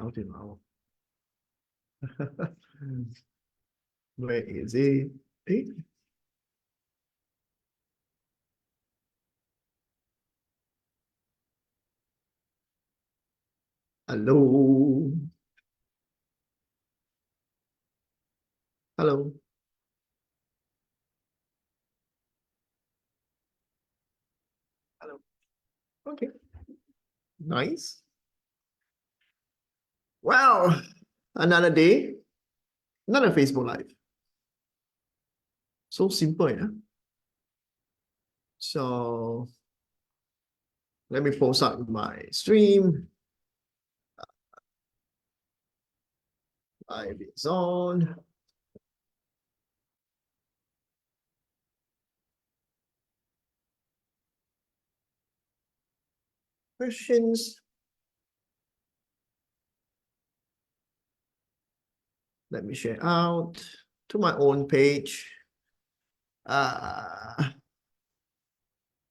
How do you know? Where is it? Eh? Hello. Hello. Hello. Okay. Nice. Well, another day, another Facebook Live. So simple, yeah. So let me post up my stream. Live is on. Questions. Let me share out to my own page.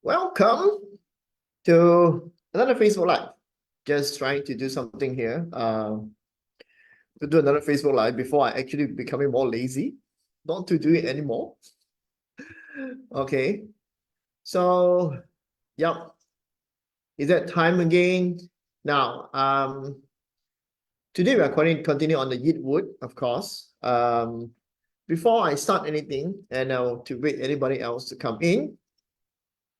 Welcome to another Facebook Live. Just trying to do something here. To do another Facebook Live before I actually becoming more lazy, not to do it anymore. Okay. So, yep. Is that time again? Now, today we are going to continue on the Yeet Wood, of course. Before I start anything, and to wait anybody else to come in.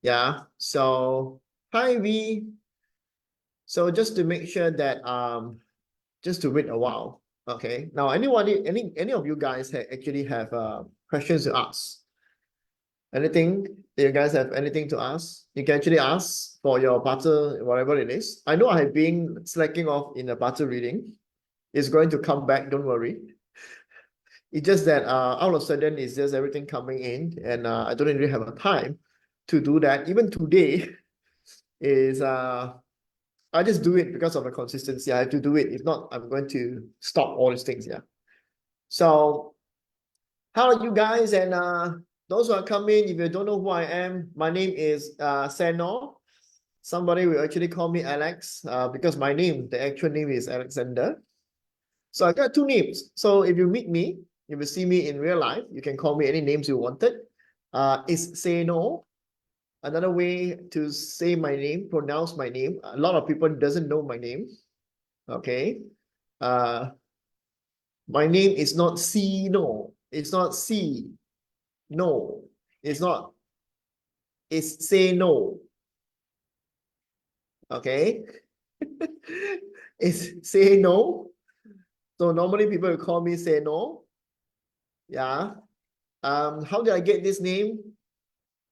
Yeah. So, hi V. So just to make sure that just to wait a while. Okay. Now, any of you guys actually have questions to ask? Anything? Do you guys have anything to ask? You can actually ask for your butter, whatever it is. I know I have been slacking off in the butter reading. It's going to come back, don't worry. It's just that all of a sudden it's just everything coming in, and I don't really have a time to do that. Even today is I just do it because of the consistency. I have to do it. If not, I'm going to stop all these things. Yeah. So how are you guys? And those who are coming, if you don't know who I am, my name is Senor. Somebody will actually call me Alex because my name, the actual name is Alexander. So I got two names. So if you meet me, if you see me in real life, you can call me any names you wanted. It's Senor. Another way to say my name, pronounce my name. A lot of people doesn't know my name. Okay. My name is not C, no. It's not C. No. It's not. It's say no. Okay. It's say no. So normally people will call me say no. Yeah. How did I get this name?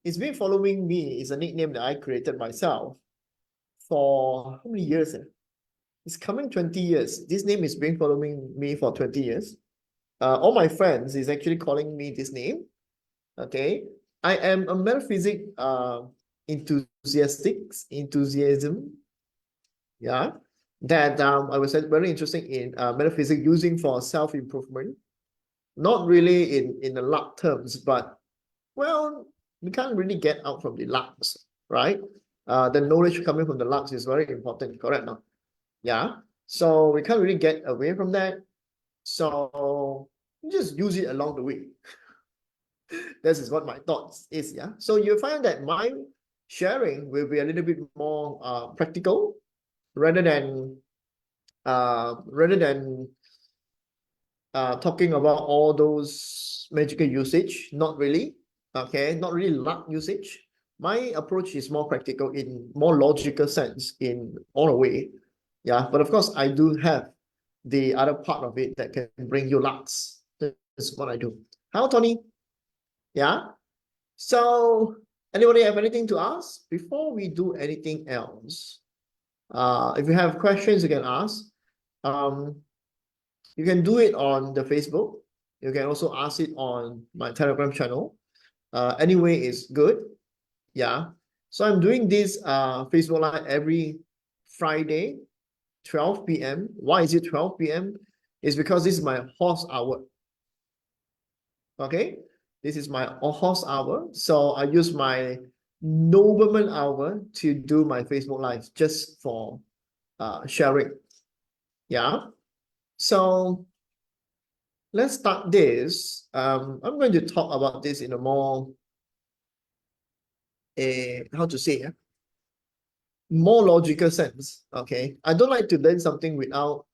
It's been following me. It's a nickname that I created myself for how many years? It's coming 20 years. This name is been following me for 20 years. All my friends is actually calling me this name. Okay. I am a metaphysics enthusiasm. Yeah. That I was very interested in metaphysics using for self-improvement. Not really in the luck terms, but well, we can't really get out from the lucks, right? The knowledge coming from the lucks is very important, correct? No? Yeah. So we can't really get away from that. So just use it along the way. This is what my thoughts is. Yeah. So you find that my sharing will be a little bit more practical rather than talking about all those magical usage. Not really. Okay. Not really luck usage. My approach is more practical in more logical sense in all the way. Yeah. But of course, I do have the other part of it that can bring you lucks. That's what I do. How, Tony? Yeah. So anybody have anything to ask before we do anything else? If you have questions, you can ask. You can do it on the Facebook. You can also ask it on my Telegram channel. Anyway, is good. Yeah. So I'm doing this Facebook Live every Friday, 12 p.m. Why is it 12 p.m.? It's because this is my horse hour. Okay. This is my horse hour. So I use my nobleman hour to do my Facebook Live just for sharing. Yeah. So let's start this. I'm going to talk about this in a more, how to say, more logical sense. Okay. I don't like to learn something without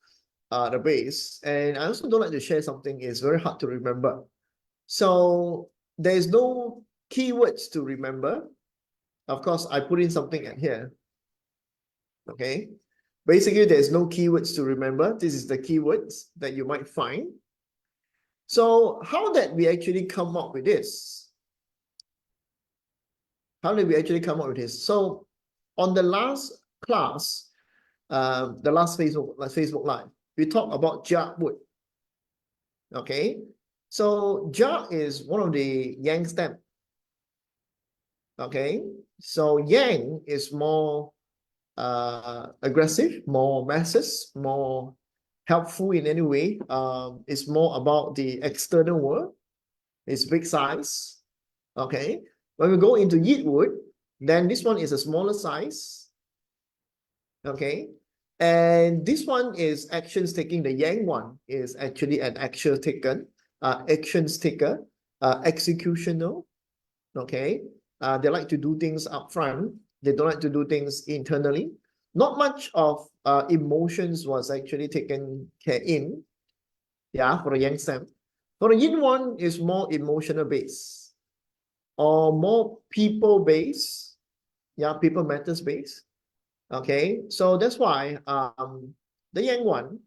the base, and I also don't like to share something it's very hard to remember. So there's no keywords to remember. Of course, I put in something at here. Okay. Basically, there's no keywords to remember. This is the keywords that you might find. So how did we actually come up with this? How did we actually come up with this? So on the last class, the last Facebook Live, we talked about jackwood. Okay. So jack is one of the yang stem. Okay. So yang is more aggressive, more masses, more helpful in any way. It's more about the external world. It's big size. Okay. When we go into yeetwood, then this one is a smaller size. Okay. And this one is actions taking. The yang one is actually an action taken, actions taker, executional. Okay. They like to do things up front. They don't like to do things internally. Not much of emotions was actually taken care in. Yeah, for the yang stem. For the yin one is more emotional based or more people based. Yeah, people matters based. Okay, so that's why the yang one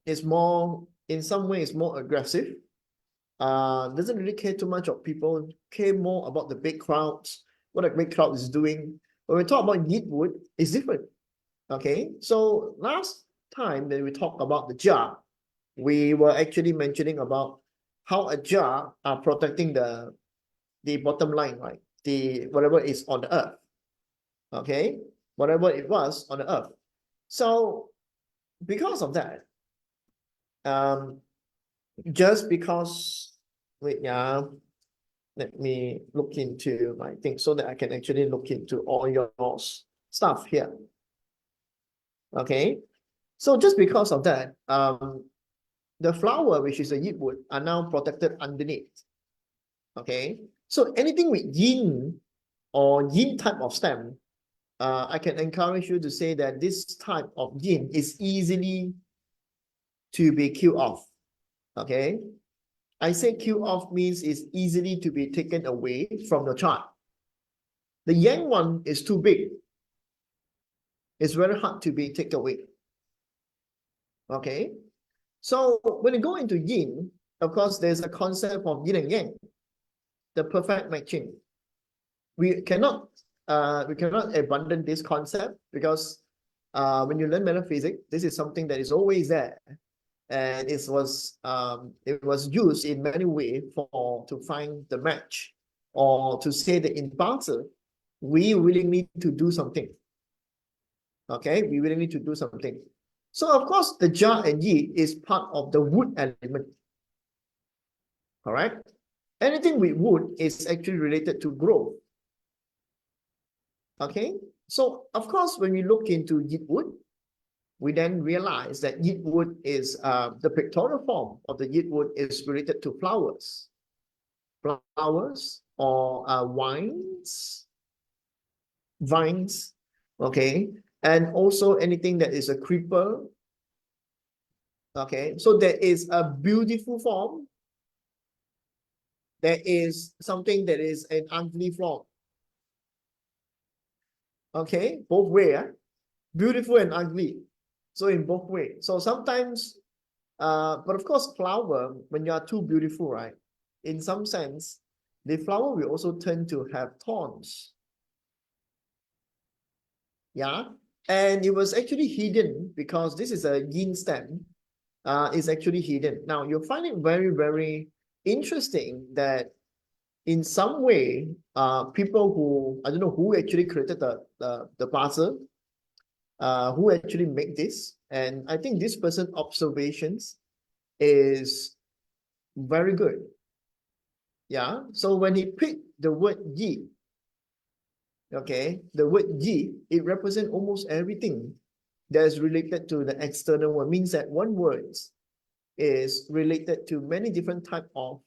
is more, in some ways, more aggressive. Doesn't really care too much of people, care more about the big crowds, what a big crowd is doing. When we talk about yeetwood, it's different. Okay, so last time that we talked about the jar, we were actually mentioning about how a jar are protecting the bottom line, right? The whatever is on the earth. Okay, whatever it was on the earth. So because of that, just because, wait, yeah, let me look into my thing so that I can actually look into all your stuff here. Okay, so just because of that, the flower, which is a yeetwood, are now protected underneath. Okay, so anything with yin or yin type of stem, I can encourage you to say that this type of yin is easily to be killed off. Okay, I say kill off means it's easily to be taken away from the chart. The yang one is too big. It's very hard to be taken away. Okay, so when you go into yin, of course, there's a concept of yin and yang, the perfect matching. We cannot abandon this concept because when you learn metaphysics, this is something that is always there, and it was used in many ways to find the match, or to say that in Bazi, we really need to do something. Okay, we really need to do something. So of course, the jar and yi is part of the wood element. All right, anything with wood is actually related to growth. Okay, so of course, when we look into yeetwood, we then realize that yeetwood is the pictorial form of the yeetwood is related to flowers, or vines, okay, and also anything that is a creeper. Okay, so there is a beautiful form. There is something that is an ugly form. Okay, both way, beautiful and ugly. So in both ways. So sometimes, but of course, flower, when you are too beautiful, right? In some sense, the flower will also tend to have thorns. Yeah. And it was actually hidden because this is a yin stem. It's actually hidden. Now, you'll find it very, very interesting that in some way, people who, I don't know who actually created the puzzle, who actually make this. And I think this person's observations is very good. Yeah. So when he picked the word yi, okay, the word yi, it represents almost everything that is related to the external world. Means that one word is related to many different type of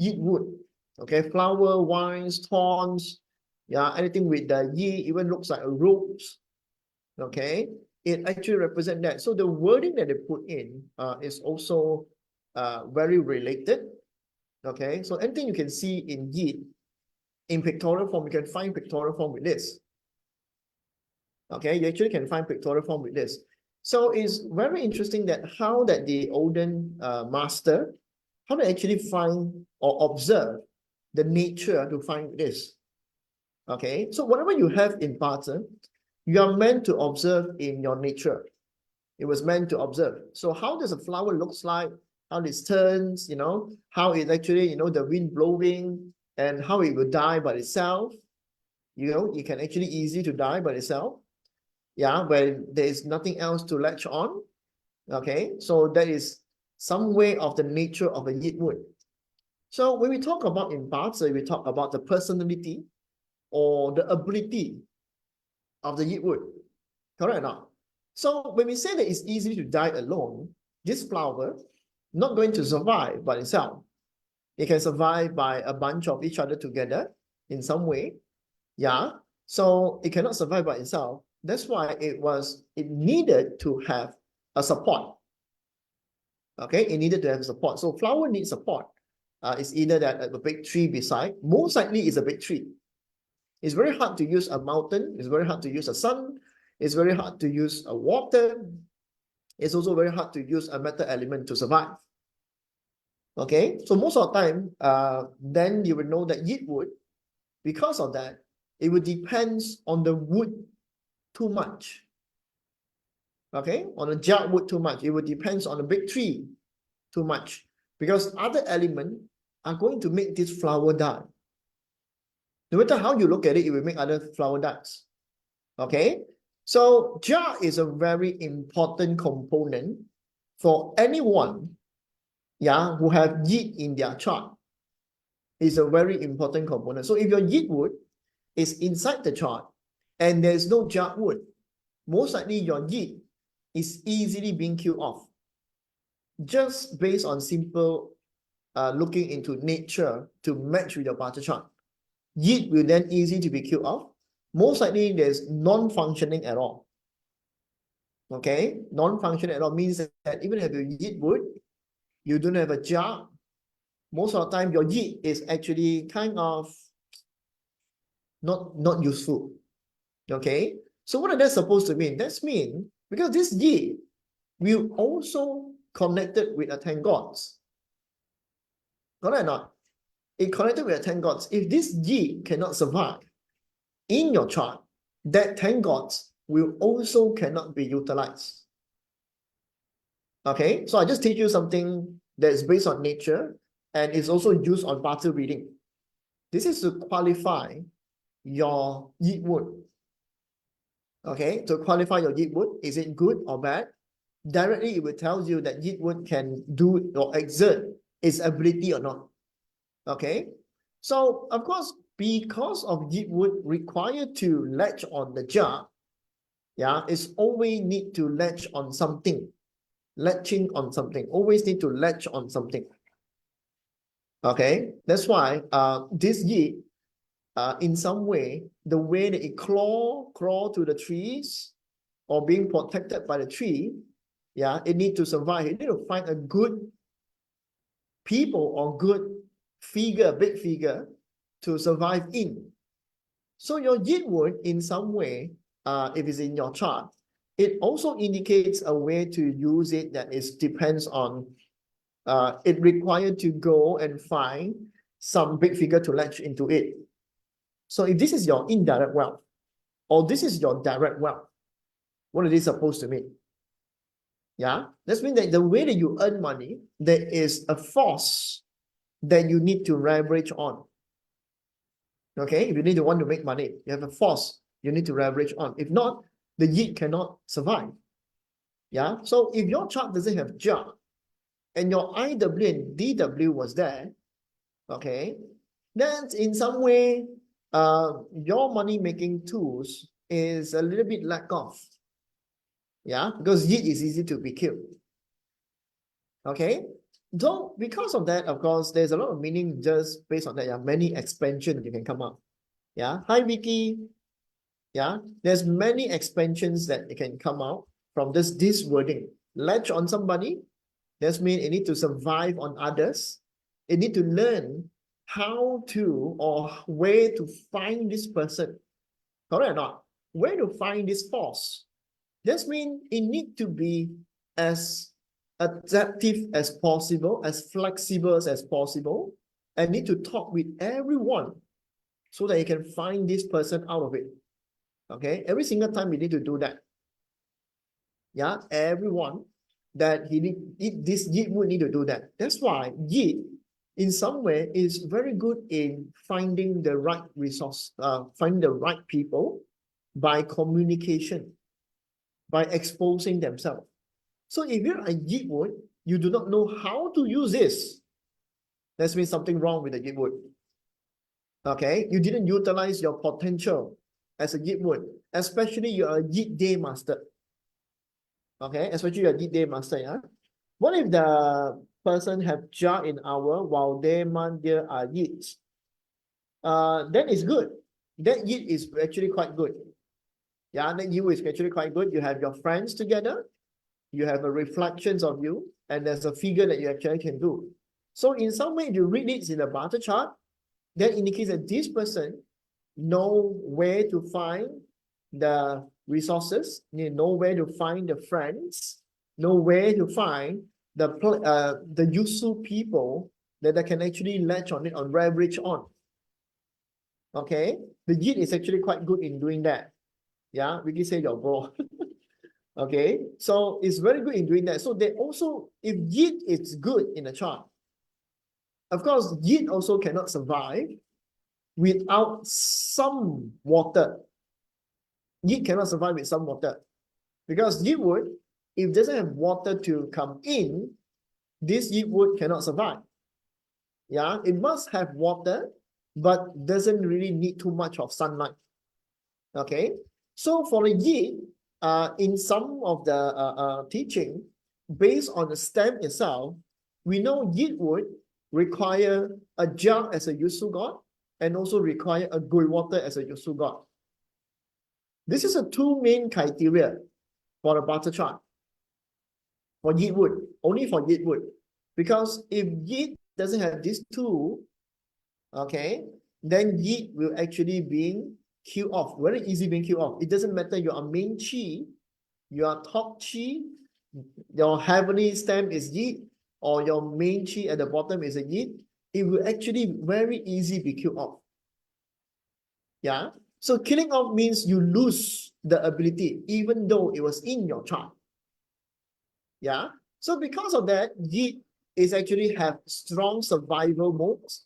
yeet wood. Okay, flower, wines, thorns, yeah, anything with the yi even looks like a rose. Okay, it actually represents that. So the wording that they put in is also very related. Okay, so anything you can see in yeet in pictorial form, you can find pictorial form with this. Okay, you actually can find pictorial form with this. So it's very interesting that how that the olden master, how they actually find or observe the nature to find this. Okay, so whatever you have in pattern, you are meant to observe in your nature. It was meant to observe. So how does a flower looks like? How it turns, you know, how it actually, you know, the wind blowing and how it will die by itself. You know, it can actually easy to die by itself. Yeah, when there is nothing else to latch on. Okay, so that is some way of the nature of a yeet wood. So when we talk about in Bazi, we talk about the personality or the ability of the yeet wood. Correct or not? So when we say that it's easy to die alone, this flower not going to survive by itself. It can survive by a bunch of each other together in some way. Yeah. So it cannot survive by itself. That's why it needed to have a support. Okay, it needed to have support. So flower needs support. It's either that a big tree beside, most likely it's a big tree. It's very hard to use a mountain. It's very hard to use a sun. It's very hard to use a water. It's also very hard to use a metal element to survive. Okay, so most of the time, then you will know that yeet wood, because of that, it would depends on the wood too much. Okay, on the jar wood too much. It would depends on the big tree too much, because other elements are going to make this flower die. No matter how you look at it, it will make other flower dies. Okay, so jar is a very important component for anyone, yeah, who have yeet in their chart. It's a very important component. So if your yeet wood is inside the chart and there's no jar wood, most likely your yeet is easily being killed off. Just based on simple looking into nature to match with your party chart. Yeet will then easy to be killed off. Most likely there's non-functioning at all. Okay, non-functioning at all means that even if you yeet wood, you don't have a jar. Most of the time your yeet is actually kind of not useful. Okay, so what are that supposed to mean? That's mean because this yeet will also connected with a 10 gods. Correct or not? It connected with a 10 gods. If this yi cannot survive in your chart, that 10 gods will also cannot be utilized. Okay, so I just teach you something that is based on nature and is also used on Bazi reading. This is to qualify your yeet wood. Okay, to qualify your yeet wood, is it good or bad? Directly, it will tell you that yeet wood can do or exert its ability or not. Okay, so of course, because of yeet wood required to latch on the jar, yeah, it's always need to latch on something, latching on something, always need to latch on something. Okay, that's why this yeet, in some way, the way that it crawl to the trees or being protected by the tree, yeah, it need to survive. It need to find a good people or good figure, big figure to survive in. So your yeet wood in some way, if it's in your chart, it also indicates a way to use it that is depends on it required to go and find some big figure to latch into it. So if this is your indirect wealth or this is your direct wealth, what are they supposed to mean? Yeah, that means that the way that you earn money, there is a force that you need to leverage on. Okay, if you need to want to make money, you have a force you need to leverage on. If not, the yeet cannot survive. Yeah, so if your chart doesn't have jar and your IW and DW was there, okay, then in some way, your money making tools is a little bit lack of. Yeah, because yit is easy to be killed. Okay, so because of that, of course, there's a lot of meaning just based on that. Yeah, many expansions you can come up. Yeah, hi Vicky. Yeah, there's many expansions that it can come out from this wording. Latch on somebody, that means it need to survive on others. It need to learn how to or where to find this person. Correct or not? Where to find this force. That means it need to be as adaptive as possible, as flexible as possible, and need to talk with everyone so that you can find this person out of it. Okay, every single time we need to do that. Yeah, everyone that this yit would need to do that. That's why yit in some way is very good in finding the right resource, finding the right people by communication, by exposing themselves. So if you're a yit wood, you do not know how to use this. That means something wrong with the yit wood. Okay, you didn't utilize your potential as a yit wood, especially you're a yit day master. Okay, especially your yit day master. Yeah. What if the person have ja in hour while they man there are yits? Then it's good. That yit is actually quite good. Yeah, that you is actually quite good. You have your friends together, you have a reflections of you, and there's a figure that you actually can do. So in some way, if you read it in the barter chart, that indicates that this person know where to find the resources, you know where to find the friends, know where to find the useful people that they can actually latch on it or leverage on. Okay, the yit is actually quite good in doing that. Yeah, we can say your bro. Okay, so it's very good in doing that. So they also, if yit is good in a chart, of course, yit also cannot survive without some water. Yit cannot survive with some water. Because yit wood, if it doesn't have water to come in, this yit wood cannot survive. Yeah, it must have water, but doesn't really need too much of sunlight. Okay, so for the yit, in some of the teaching, based on the stem itself, we know yit would require a jug as a useful god and also require a gui water as a useful god. This is the two main criteria for the barter chart for yit wood, only for yit wood. Because if yit doesn't have these two, okay, then yit will actually be killed off, very easy being killed off. It doesn't matter you are main chi, you are top chi, your heavenly stem is yit, or your main chi at the bottom is a yit, it will actually very easy be killed off. Yeah. So killing off means you lose the ability, even though it was in your chart. Yeah. So because of that, yit is actually have strong survival modes,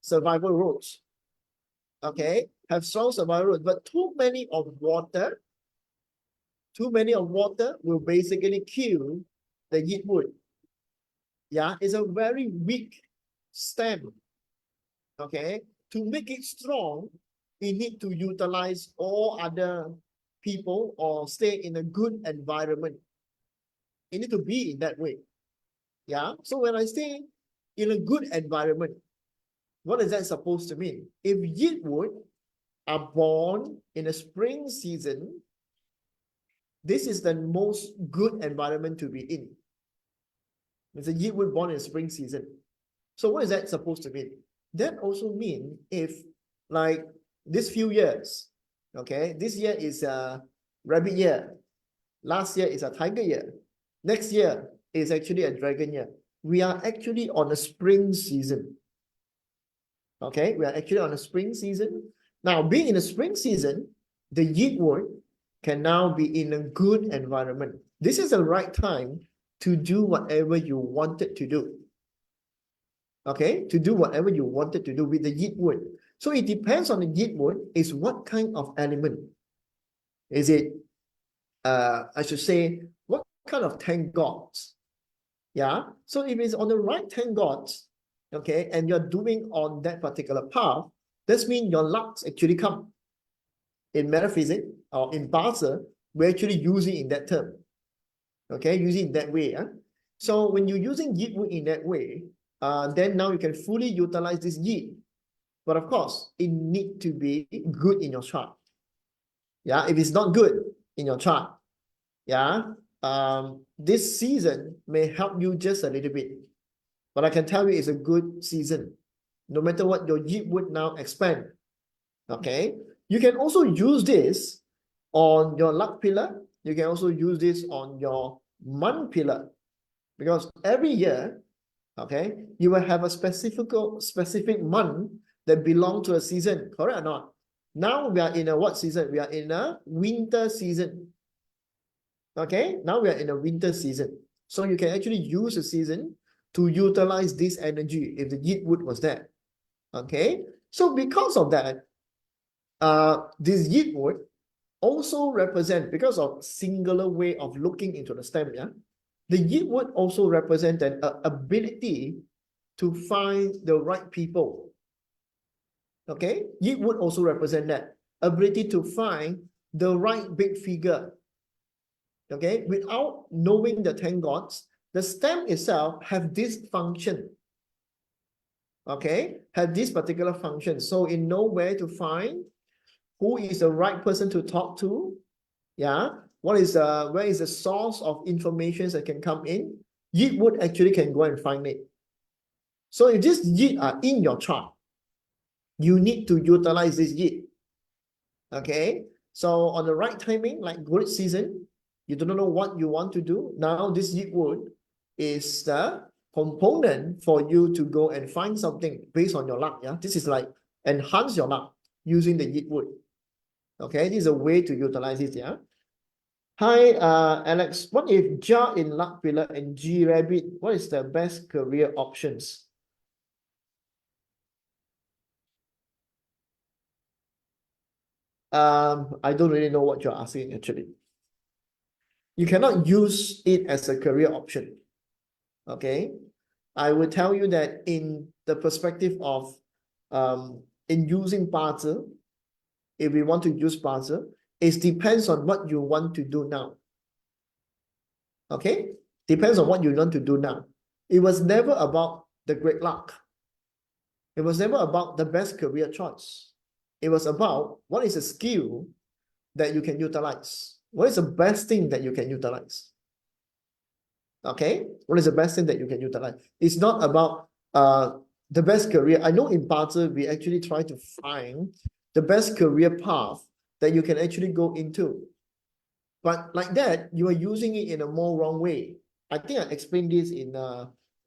survival roads. Okay, have strong survival roads, but too many of water will basically kill the yit wood. Yeah, it's a very weak stem. Okay, to make it strong, we need to utilize all other people or stay in a good environment. You need to be in that way. Yeah, so when I say in a good environment, what is that supposed to mean? If yit wood are born in a spring season, this is the most good environment to be in. It's a yit wood born in spring season. So what is that supposed to mean? That also mean if like this few years, okay, this year is a rabbit year, last year is a tiger year, next year is actually a dragon year. We are actually on a spring season. Okay, we are actually on a spring season. Now, being in a spring season, the yit wood can now be in a good environment. This is the right time to do whatever you wanted to do. Okay, to do whatever you wanted to do with the yit wood. So it depends on the yit wood is what kind of element. Is it, I should say, what kind of 10 gods? Yeah, so if it's on the right 10 gods, okay, and you're doing on that particular path, this means your lucks actually come. In metaphysics or in Bazi, we actually use it in that term. Okay, use it in that way. So when you're using Yi Wood in that way, then now you can fully utilize this Yi. But of course, it need to be good in your chart. Yeah, if it's not good in your chart, yeah, this season may help you just a little bit. But I can tell you it's a good season. No matter what, your Yi Wood now expand. Okay, you can also use this on your luck pillar. You can also use this on your month pillar, because every year, okay, you will have a specific month that belong to a season, correct or not? Now we are in a what season? We are in a winter season. Okay, now we are in a winter season. So you can actually use a season to utilize this energy if the Yi Wood was there. Okay, so because of that, this Yi Wood also represent, because of singular way of looking into the stem, yeah, the Yi Wood also represent an ability to find the right people. Okay, Yi Wood also represent that ability to find the right big figure. Okay, without knowing the 10 gods, the stem itself have this function. Okay, have this particular function. So it know where to find who is the right person to talk to. Yeah, where is the source of information that can come in? Yi Wood actually can go and find it. So if this Yi are in your chart, you need to utilize this Yi. Okay, so on the right timing, like good season, you don't know what you want to do. Now this Yi Wood is the component for you to go and find something based on your luck. Yeah, this is like enhance your luck using the Yi Wood. Okay, this is a way to utilize it. Yeah. Hi, Alex. What if Ja in luck pillar and G rabbit? What is the best career options? I don't really know what you're asking actually. You cannot use it as a career option. Okay, I will tell you that in the perspective of in using Bazi, if we want to use Bazi, it depends on what you want to do now. Okay, depends on what you want to do now. It was never about the great luck. It was never about the best career choice. It was about what is a skill that you can utilize. What is the best thing that you can utilize? Okay, what is the best thing that you can utilize? It's not about the best career. I know in Bazi, we actually try to find the best career path that you can actually go into. But like that, you are using it in a more wrong way. I think I explained this in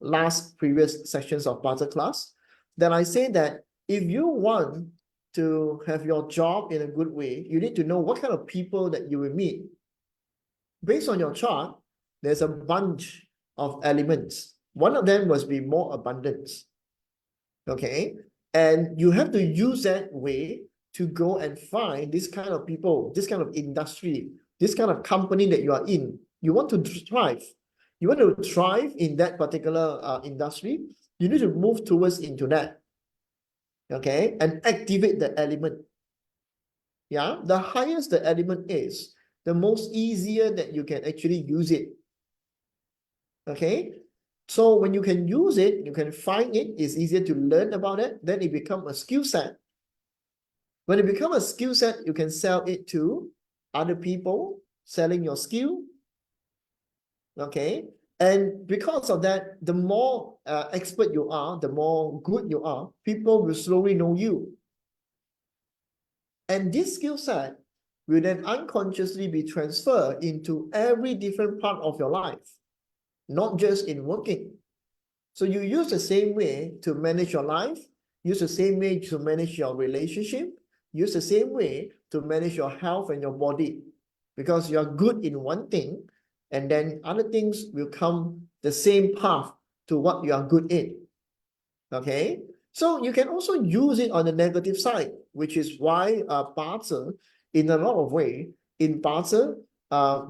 last previous sessions of Bazi class. Then I say that if you want to have your job in a good way, you need to know what kind of people that you will meet. Based on your chart, there's a bunch of elements. One of them must be more abundance. Okay, and you have to use that way to go and find this kind of people, this kind of industry, this kind of company that you are in. You want to thrive. You want to thrive in that particular industry. You need to move towards into that. Okay, and activate the element. Yeah, the highest the element is, the most easier that you can actually use it. Okay, so when you can use it, you can find it, it's easier to learn about it, then it becomes a skill set. When it becomes a skill set, you can sell it to other people, selling your skill. Okay, and because of that, the more expert you are, the more good you are, people will slowly know you. And this skill set will then unconsciously be transferred into every different part of your life, not just in working. So you use the same way to manage your life, use the same way to manage your relationship, use the same way to manage your health and your body, because you're good in one thing, and then other things will come the same path to what you are good in. Okay, so you can also use it on the negative side, which is why Bazi, in a lot of way, in Bazi,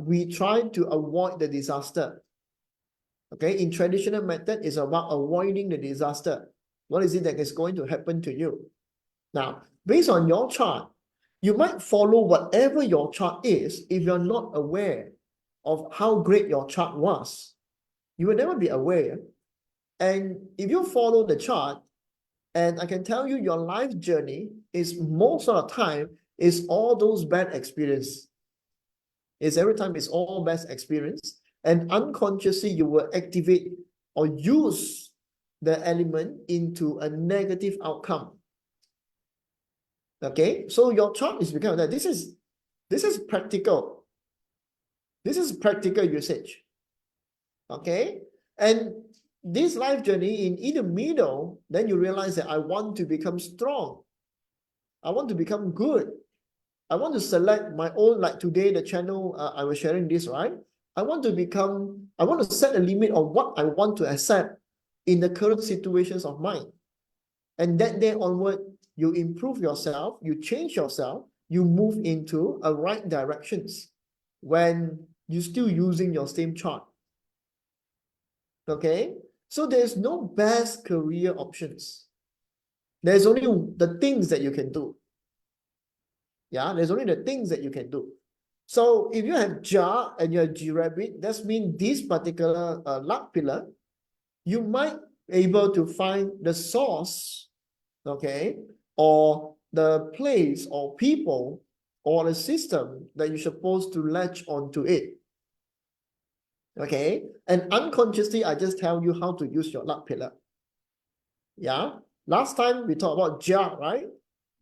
we try to avoid the disaster. Okay, in traditional method, it's about avoiding the disaster. What is it that is going to happen to you? Now, based on your chart, You might follow whatever your chart is if you're not aware of how great your chart was. You will never be aware. And if you follow the chart, and I can tell you your life journey is most of the time is all those bad experience. It's every time it's all bad experience. And unconsciously you will activate or use the element into a negative outcome. Okay, so your chart is becoming that. This is practical. This is practical usage. Okay, and this life journey in the middle, then you realize that I want to become strong. I want to become good. I want to select my own, like today, the channel, I was sharing this, right? I want to set a limit on what I want to accept in the current situations of mine. And that day onward, you improve yourself, you change yourself, you move into a right directions when you're still using your same chart. Okay? So there's no best career options. There's only the things that you can do. Yeah, there's only the things that you can do. So if you have jar and you're G-rabbit, that means this particular luck pillar, you might be able to find the source, okay, or the place or people or the system that you're supposed to latch onto it. Okay, and unconsciously, I just tell you how to use your luck pillar. Yeah, last time we talked about jar, right?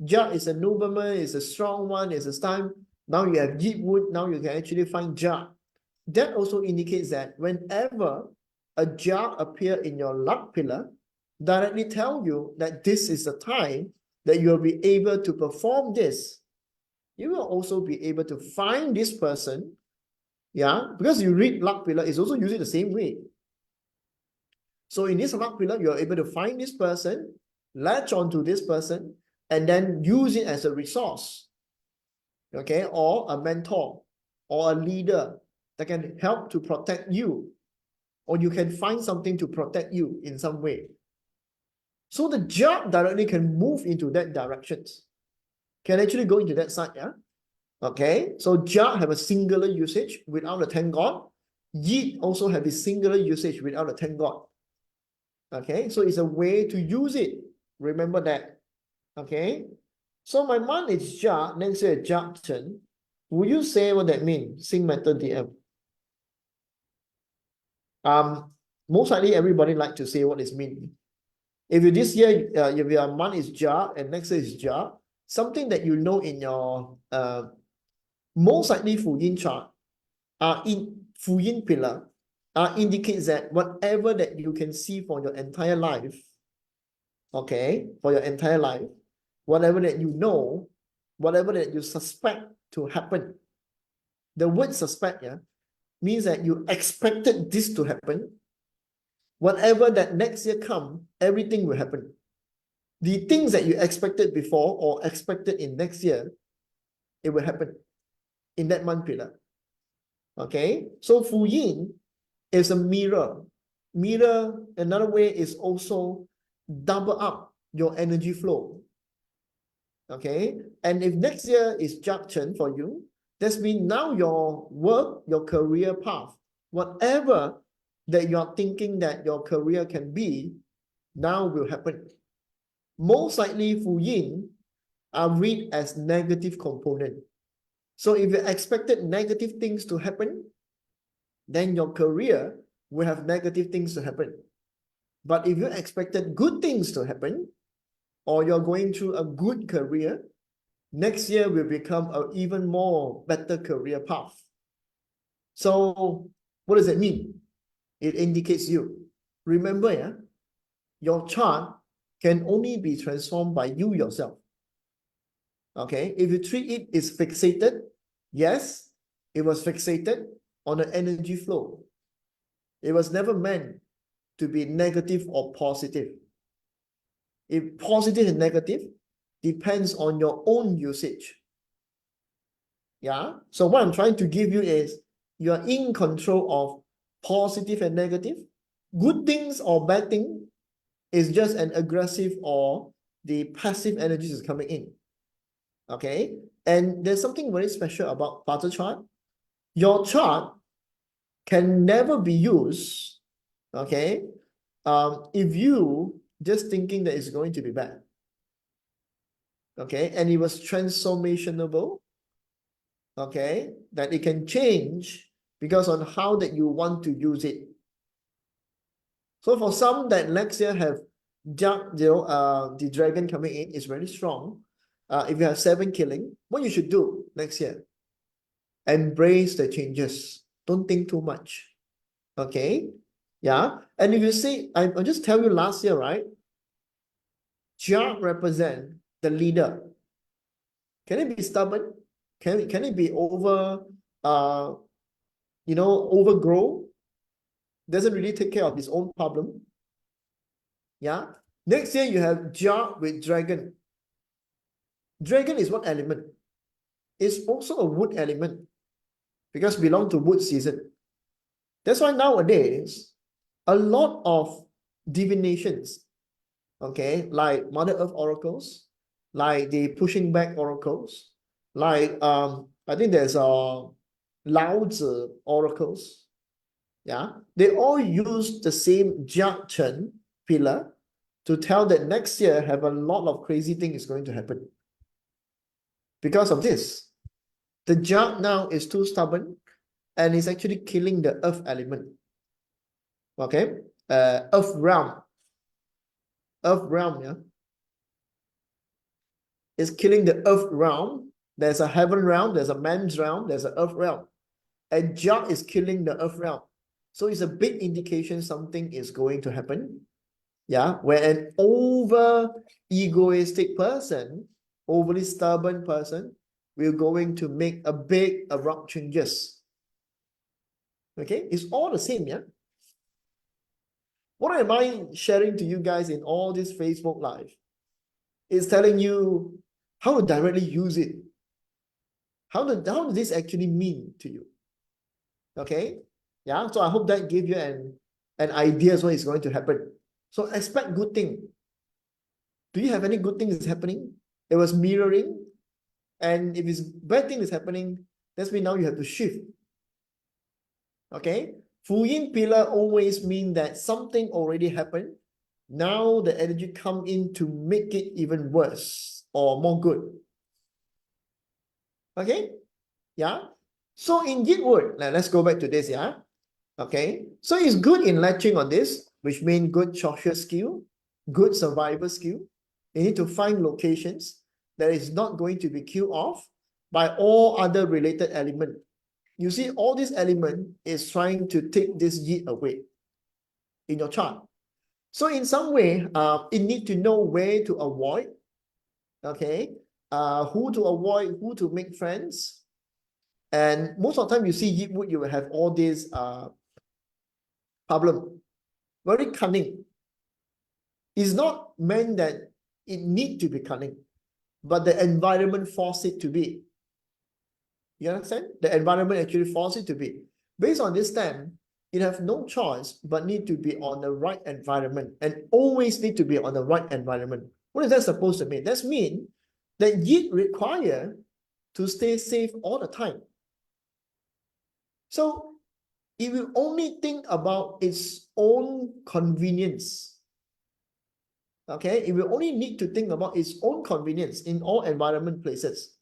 Jar is a nobleman, is a strong one, is a time. Now you have deep wood, now you can actually find jar. That also indicates that whenever a jar appear in your luck pillar, directly tell you that this is the time that you'll be able to perform this. You will also be able to find this person, yeah, because you read luck pillar is also using the same way. So in this luck pillar, you're able to find this person, latch onto this person, and then use it as a resource, okay, or a mentor, or a leader that can help to protect you, or you can find something to protect you in some way. So the job directly can move into that directions, can actually go into that side, yeah? Okay, so job have a singular usage without a 10 God. Yeet also have a singular usage without a 10 God. Okay, so it's a way to use it. Remember that. Okay, so my month is Ja, next year Ja Chen. Will you say what that means? Sing matter DM. Most likely everybody like to say what it means. If you this year, if your month is Ja and next year is Ja, something that you know in your most likely Fu Yin chart, in Fu Yin pillar, indicates that whatever that you can see for your entire life, okay, for your entire life, whatever that you know, whatever that you suspect to happen. The word suspect, yeah, means that you expected this to happen. Whatever that next year come, everything will happen. The things that you expected before or expected in next year, it will happen in that month pillar. Okay, so Fu Yin is a mirror. Mirror, another way is also double up your energy flow. Okay, and if next year is Chen for you, that means now your work, your career path, whatever that you're thinking that your career can be, now will happen. Most likely Fu Yin are read as negative component. So if you expected negative things to happen, then your career will have negative things to happen. But if you expected good things to happen, or you're going through a good career, next year will become an even more better career path. So what does it mean? It indicates you. Remember, yeah, your chart can only be transformed by you yourself. Okay, if you treat it as fixated, yes, it was fixated on the energy flow. It was never meant to be negative or positive. If positive and negative depends on your own usage. Yeah. So what I'm trying to give you is you're in control of positive and negative. Good things or bad thing is just an aggressive or the passive energies is coming in. Okay, and there's something very special about barter chart. Your chart can never be used, okay, if you just thinking that it's going to be bad. Okay, and it was transformationable, okay, that it can change because on how that you want to use it. So for some that next year have the dragon coming in is very strong. If you have 7 killing, what you should do next year? Embrace the changes. Don't think too much. Okay? Yeah. And if you see, I'll just tell you last year, right? Jia represent the leader. Can it be stubborn? Can it be overgrow? Doesn't really take care of his own problem. Yeah. Next year you have Jia with dragon. Dragon is what element? It's also a wood element because belong to wood season. That's why nowadays a lot of divinations, okay, like Mother Earth oracles, like the pushing back oracles, like I think there's Lao Tzu oracles. Yeah, they all use the same Jia Chen pillar to tell that next year have a lot of crazy things is going to happen. Because of this, the Jia now is too stubborn and is actually killing the earth element. Okay, earth realm, yeah, is killing the earth realm. There's a heaven realm, there's a man's realm, there's an earth realm, and Jia is killing the earth realm. So it's a big indication something is going to happen. Yeah, where an over egoistic person, overly stubborn person, will going to make a big abrupt changes. Okay, it's all the same, yeah. What am I sharing to you guys in all this Facebook Live? It's telling you how to directly use it. How does this actually mean to you? Okay, yeah. So I hope that gave you an idea of what is going to happen. So expect good thing. Do you have any good things happening? It was mirroring, and if it's bad thing is happening, that's mean now you have to shift. Okay, Fu Yin pillar always mean that something already happened. Now the energy come in to make it even worse or more good. Okay, yeah. So in Yitwood, now let's go back to this, yeah. Okay, so it's good in latching on this, which means good social skill, good survival skill. You need to find locations that is not going to be killed off by all other related element. You see, all this element is trying to take this Yit away in your chart. So in some way, you need to know where to avoid, okay, who to avoid, who to make friends. And most of the time you see Yitwood, you will have all these problem. Very cunning. It's not meant that it need to be cunning, but the environment force it to be. You understand? The environment actually force it to be. Based on this stem, you have no choice but need to be on the right environment and always need to be on the right environment. What is that supposed to mean? That means that Yit require to stay safe all the time. So it will only think about its own convenience. Okay, it will only need to think about its own convenience in all environment places.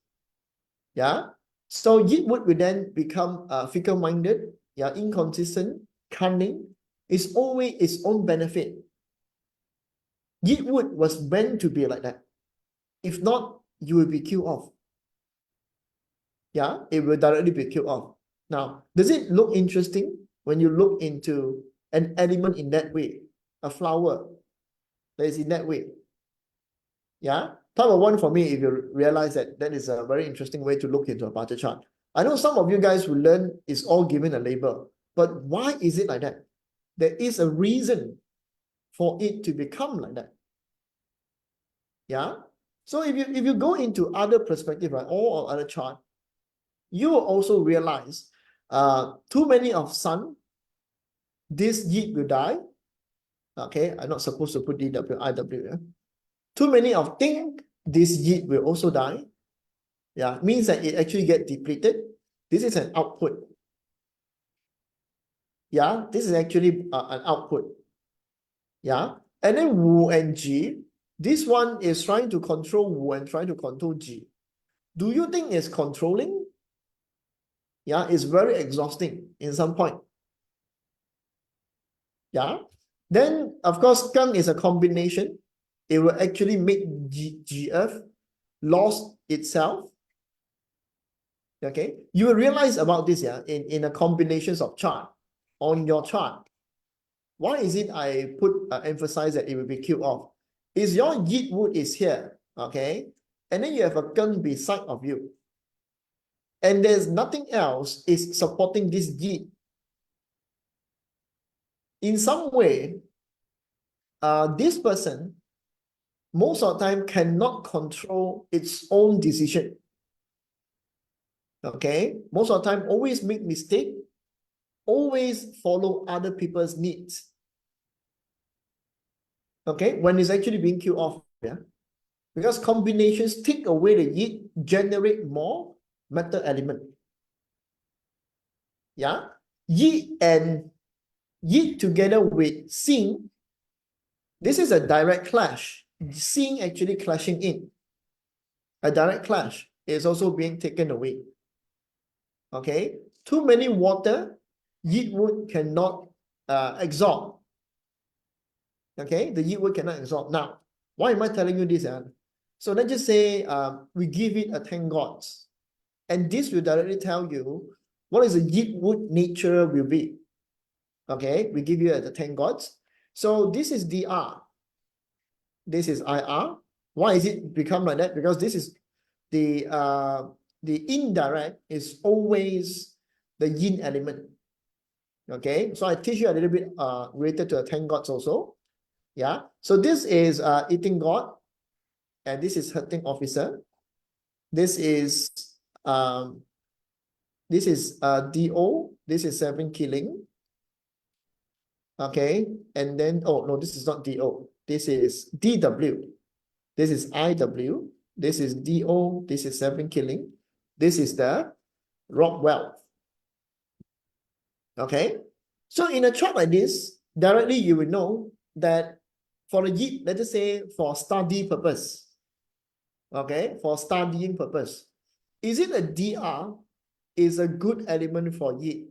Yeah, so Yitwood will then become fickle-minded, yeah, inconsistent, cunning. It's always its own benefit. Yitwood was meant to be like that. If not, you will be killed off. Yeah, it will directly be killed off. Now, does it look interesting when you look into an element in that way? A flower that is in that way. Yeah, type of one for me, if you realize that that is a very interesting way to look into a barter chart. I know some of you guys who learn is all given a label, but why is it like that? There is a reason for it to become like that. Yeah. So if you go into other perspective, right, or other chart, you will also realize too many of sun, this Yit will die. Okay, I'm not supposed to put DW, IW. Yeah? Too many of Ting, this Yit will also die. Yeah, means that it actually get depleted. This is an output. Yeah, this is actually an output. Yeah, and then Wu and G, this one is trying to control Wu and trying to control G. Do you think it's controlling? Yeah, it's very exhausting in some point. Yeah. Then, of course, Gang is a combination. It will actually make GF lost itself. Okay. You will realize about this, yeah, in a combinations of chart on your chart. Why is it I put emphasize that it will be killed off? Is your Yit wood is here, okay? And then you have a gun beside of you. And there's nothing else is supporting this Yit. In some way, this person most of the time cannot control its own decision. Okay, most of the time always make mistake, always follow other people's needs. Okay, when it's actually being killed off, yeah, because combinations take away the Yit, generate more metal element. Yeah, Yit and Yit together with Xing, this is a direct clash. Xing actually clashing in. A direct clash is also being taken away. Okay, too many water, Yit wood cannot absorb. Okay, the Yit wood cannot absorb. Now, why am I telling you this? So let's just say we give it a 10 gods. And this will directly tell you what is the Yit wood nature will be. Okay, we give you the 10 gods. So this is DR. This is IR. Why is it become like that? Because this is the indirect is always the yin element. Okay, so I teach you a little bit related to the 10 gods also. Yeah, so this is eating god, and this is hurting officer. This is DO, this is 7 killing. Okay, and then oh no, this is not DO, this is DW, this is IW, this is DO, this is 7 killing, this is the rock wealth. Okay, so in a chart like this, directly you will know that for the Yit, let us say for study purpose, okay, for studying purpose, is it a DR is a good element for Yit?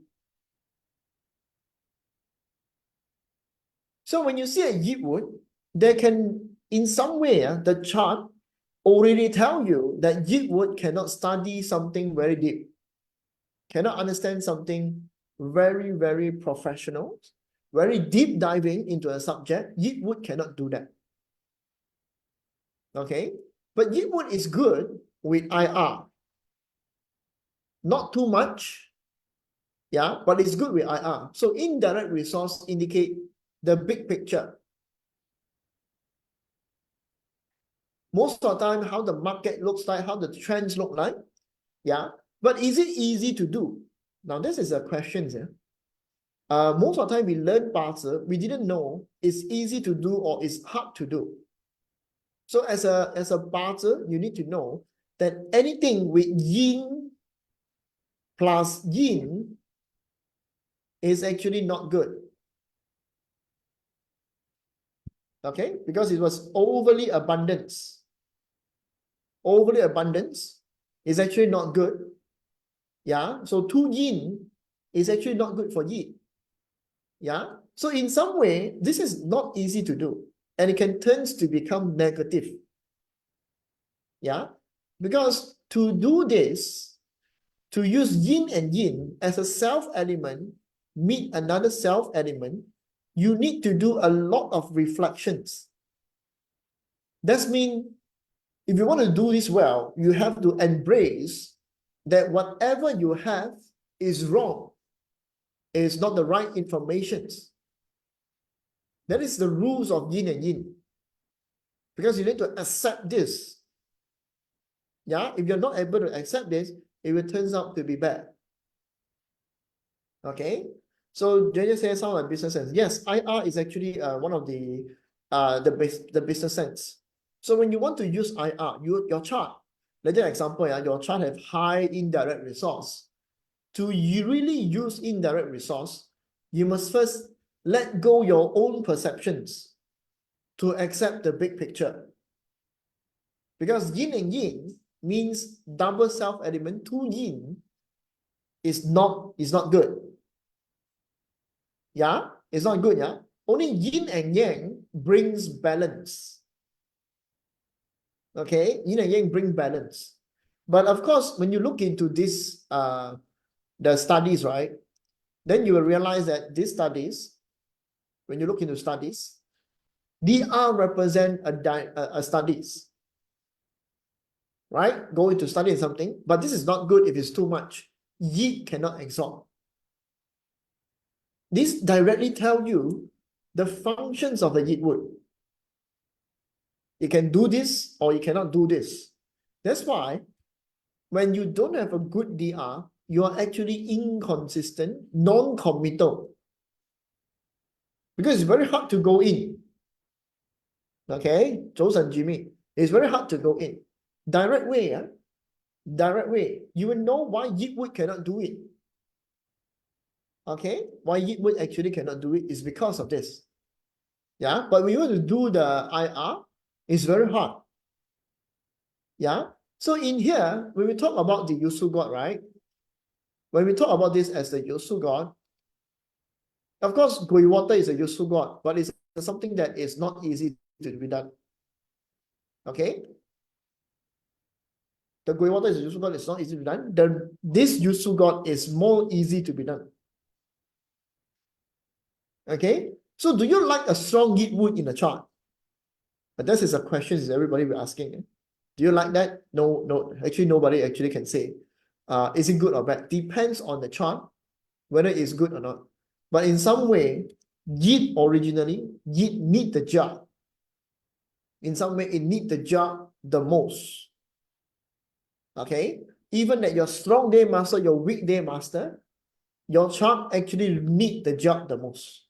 So when you see a Yit wood, there can, in some way, the chart already tell you that Yit wood cannot study something very deep, cannot understand something very, very professional, very deep diving into a subject. Yit wood cannot do that. Okay, but Yit wood is good with IR. Not too much, yeah, but it's good with IR. So indirect resource indicate the big picture. Most of the time, how the market looks like, how the trends look like, yeah. But is it easy to do? Now, this is a question here. Most of the time we learn Bazi, we didn't know it's easy to do or it's hard to do. So as a Bazi, you need to know that anything with yin plus yin is actually not good. Okay, because it was overly abundance. Overly abundance is actually not good. Yeah, so too yin is actually not good for yin. Yeah, so in some way, this is not easy to do, and it can turn to become negative. Yeah, because to do this, to use yin and yin as a self element, meet another self element, you need to do a lot of reflections. That means if you want to do this well, you have to embrace that whatever you have is wrong. It is not the right information. That is the rules of yin and yin. Because you need to accept this. Yeah, if you're not able to accept this, it will turn out to be bad. Okay, so JJ says sound like business sense. Yes, IR is actually one of the business sense. So when you want to use IR, your chart, let's take an example, yeah, your chart have high indirect resource. To really use indirect resource, you must first let go your own perceptions to accept the big picture. Because yin and yin means double self element. Two yin is not good. Yeah, it's not good. Yeah, only yin and yang brings balance. Okay, yin and yang bring balance. But of course, when you look into this, the studies, right, then you will realize that these studies, when you look into studies, DR represent a studies, right? Go into studying something, but this is not good if it's too much. Yi cannot absorb. This directly tell you the functions of the Yi wood. You can do this or you cannot do this. That's why when you don't have a good DR, you are actually inconsistent, non-committal. Because it's very hard to go in. Okay, Zhou and Jimmy, it's very hard to go in. Direct way, yeah? Direct way. You will know why Yi wood cannot do it. Okay, why Yi wood actually cannot do it is because of this. Yeah, but when you want to do the IR, it's very hard. Yeah, so in here, when we talk about the Yusu God, right? When we talk about this as the Yusu God, of course, Gui water is a Yusu God, but it's something that is not easy to be done. Okay, the Gui water is a Yusu God, it's not easy to be done. This Yusu God is more easy to be done. Okay, so do you like a strong Yi wood in the chart? But this is a question is everybody will asking. Do you like that? No, no. Actually, nobody actually can say. Is it good or bad? Depends on the chart, whether it's good or not. But in some way, Yi originally, Yi need the job. In some way, it need the job the most. Okay? Even that your strong day master, your weak day master, your chart actually need the job the most.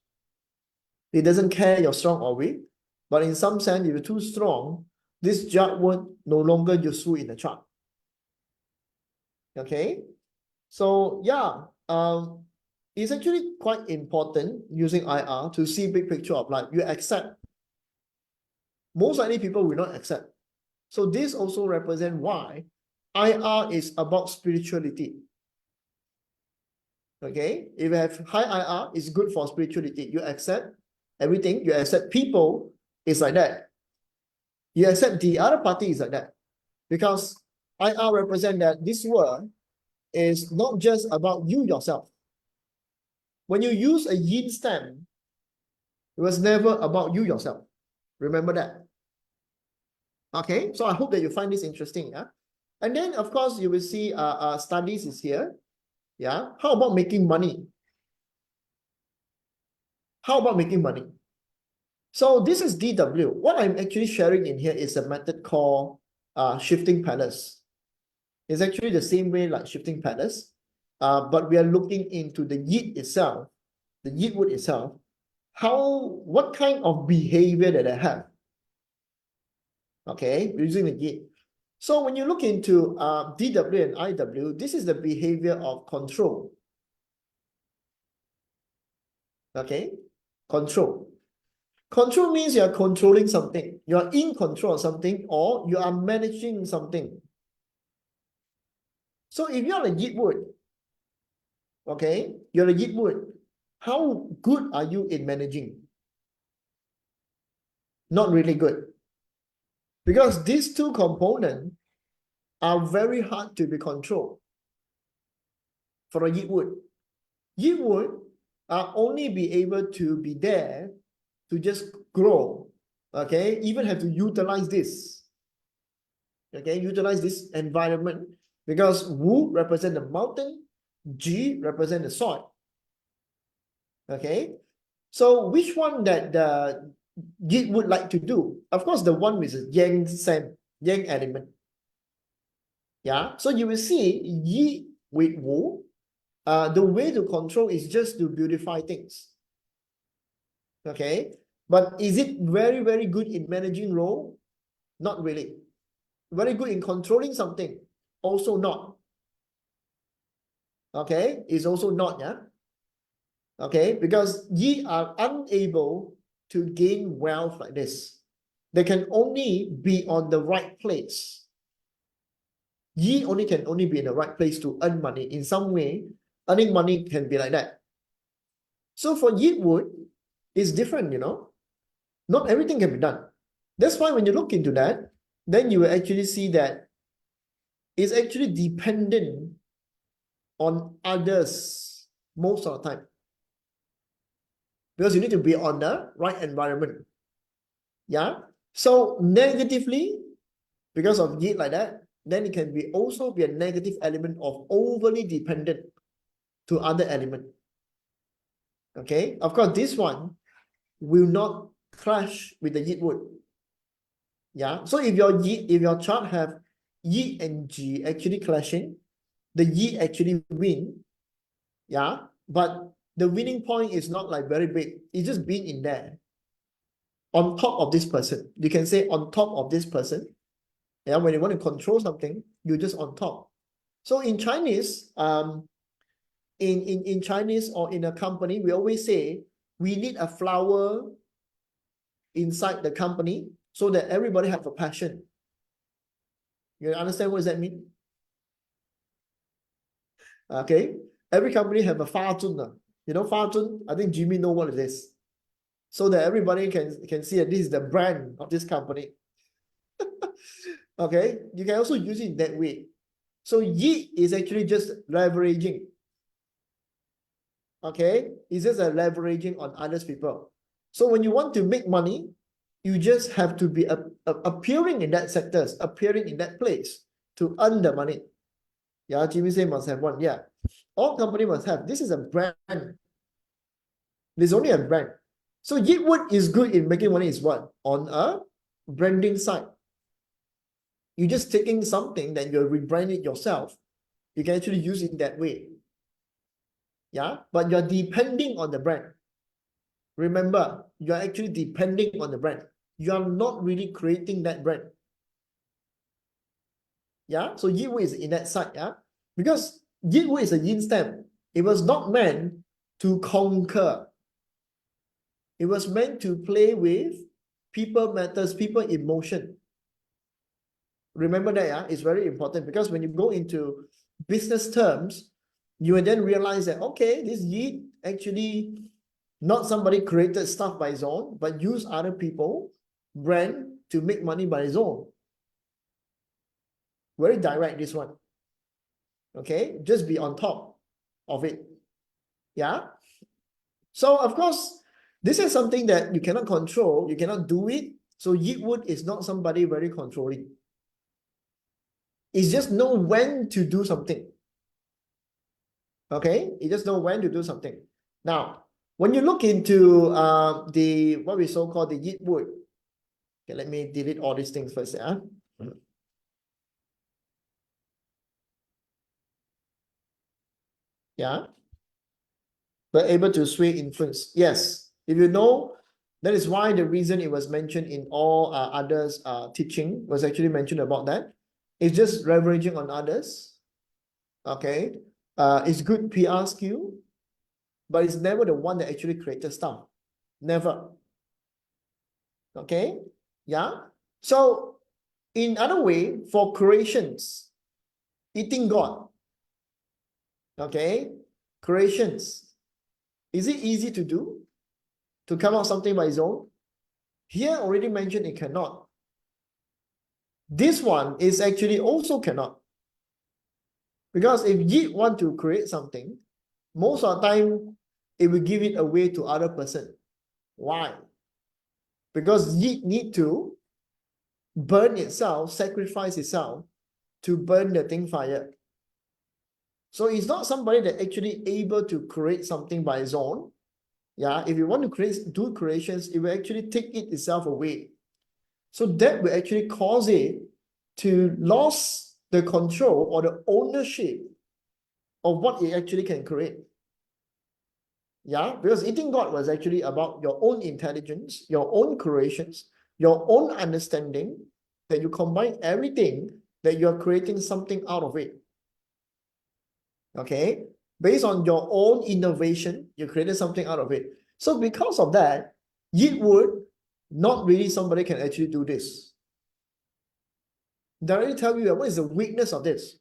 It doesn't care you're strong or weak, but in some sense, if you're too strong, this job word no longer useful in the chart. Okay, so yeah, it's actually quite important using IR to see big picture of life. You accept. Most likely people will not accept. So this also represents why IR is about spirituality. Okay, if you have high IR, it's good for spirituality. You accept everything. You accept people. It's like that. You accept the other party is like that. Because IR represent that this world is not just about you yourself. When you use a yin stem, it was never about you yourself. Remember that. Okay, so I hope that you find this interesting. Yeah, and then of course you will see studies is here. Yeah, how about making money? How about making money? So this is DW. What I'm actually sharing in here is a method called shifting palace. It's actually the same way like shifting palace, but we are looking into the Yi itself, the Yi wood itself, what kind of behavior that I have. Okay, using the Yi. So when you look into DW and IW, this is the behavior of control. Okay, control. Control means you are controlling something. You are in control of something or you are managing something. So if you're a Yi wood, okay, you're a Yi wood, how good are you in managing? Not really good. Because these two components are very hard to be controlled for a Yi wood. Yi wood only be able to be there to just grow, okay? Even have to utilize this, okay? Utilize this environment because Wu represent the mountain, Ji represent the soil, okay? So which one that the Yi would like to do? Of course, the one with the yang element. Yeah, so you will see Yi with Wu, the way to control is just to beautify things. Okay, but is it very, very good in managing role? Not really. very good in controlling something, also not. Okay, is also not, yeah. Okay, because ye are unable to gain wealth like this. They can only be on the right place. Ye only can only be in the right place to earn money. In some way, earning money can be like that. So for Yi Wood, it's different, you know. Not everything can be done. That's why when you look into that, then you will actually see that it's actually dependent on others most of the time. Because you need to be on the right environment. Yeah. So negatively, because of Yi like that, then it can be also be a negative element of overly dependent to other element. Okay. Of course, this one will not clash with the Yi Wood. Yeah. So if your chart have Yi and G actually clashing, the Yi actually win. Yeah. But the winning point is not like very big. It's just being in there. On top of this person. You can say on top of this person. Yeah. When you want to control something, you're just on top. So in Chinese, in Chinese or in a company, we always say we need a flower inside the company so that everybody have a passion. You understand what does that mean? Okay. Every company have a fa zun. You know fa zun? I think Jimmy know what it is. So that everybody can see that this is the brand of this company. Okay. You can also use it in that way. So Yi is actually just leveraging. Okay. It's just a leveraging on others people. So when you want to make money, you just have to be appearing in that sectors, appearing in that place to earn the money. Yeah, Jimmy say must have one. Yeah. All company must have. This is a brand. There's only a brand. So Yitwood is good in making money is what? On a branding side. You're just taking something that you're rebranding yourself. You can actually use it that way. Yeah, but you're depending on the brand. Remember, you're actually depending on the brand. You're not really creating that brand. Yeah, so Yitwood is in that side. Yeah, because Yitwood is a yin stem. It was not meant to conquer. It was meant to play with people matters, people emotion. Remember that, yeah? It's very important because when you go into business terms, you will then realize that, okay, this Yi actually not somebody created stuff by his own, but use other people, brand to make money by his own. Very direct, this one. Okay, just be on top of it. Yeah. So, of course, this is something that you cannot control, you cannot do it. So, Yitwood is not somebody very controlling. It's just know when to do something. Okay, you just know when to do something. Now, when you look into the what we so called the Yitwood, okay, let me delete all these things first. Yeah. Yeah. But able to sway influence. Yes. If you know, that is why the reason it was mentioned in all others teaching was actually mentioned about that. It's just leveraging on others. Okay. It's good PR skill, but it's never the one that actually created stuff. Never. Okay. Yeah. So in other way, for creations, eating God. Okay. Creations. Is it easy to do? To come out something by its own? Here already mentioned it cannot. This one is actually also cannot. Because if Yi want to create something, most of the time, it will give it away to other person. Why? Because Yi need to burn itself, sacrifice itself to burn the thing fire. So it's not somebody that actually able to create something by its own. Yeah, if you want to do creations, it will actually take it itself away. So that will actually cause it to lose the control or the ownership of what it actually can create. Yeah, because eating God was actually about your own intelligence, your own creations, your own understanding, that you combine everything, that you're creating something out of it. Okay? Based on your own innovation, you created something out of it. So because of that, Yeet would not really somebody can actually do this. Directly tell you what is the weakness of this.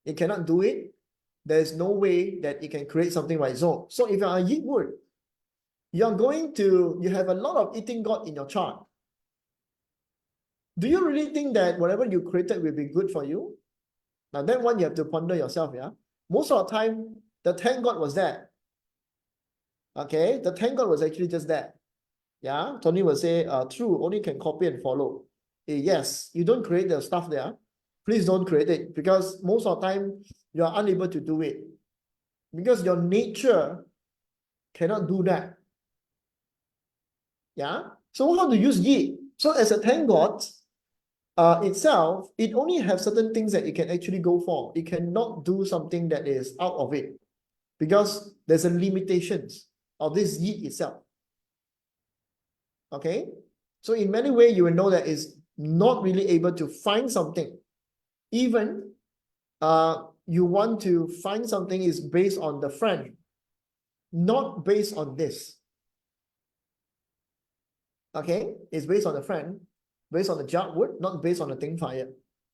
It cannot do it. There's no way that it can create something by its own. So if you are a Yeet wood, you have a lot of eating God in your chart. Do you really think that whatever you created will be good for you? Now that one you have to ponder yourself, yeah. Most of the time, the 10 God was there. Okay, the 10 God was actually just that. Yeah, Tony will say, true, only can copy and follow. Yes, you don't create the stuff there. Please don't create it, because most of the time you are unable to do it. Because your nature cannot do that. Yeah. So how to use Yi? So as a 10 God itself, it only have certain things that it can actually go for. It cannot do something that is out of it, because there's a limitations of this Yi itself. Okay. So in many ways, you will know that it's not really able to find something. Even you want to find something is based on the friend, not based on this. Okay, it's based on the friend, based on the jug wood, not based on the thing fire.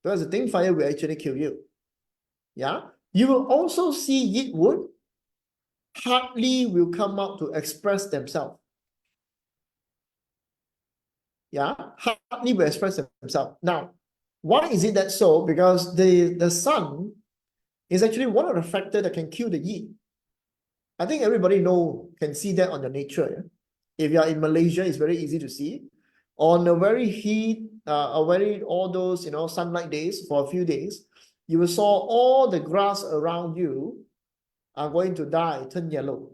Because the thing fire will actually kill you. Yeah. You will also see Yeet wood hardly will come out to express themselves. Yeah, hardly will express themselves. Now, why is it that so? Because the sun is actually one of the factors that can kill the Yeet. I think everybody can see that on your nature. Yeah? If you are in Malaysia, it's very easy to see. On a very all those sunlight days for a few days, you will saw all the grass around you are going to die, turn yellow.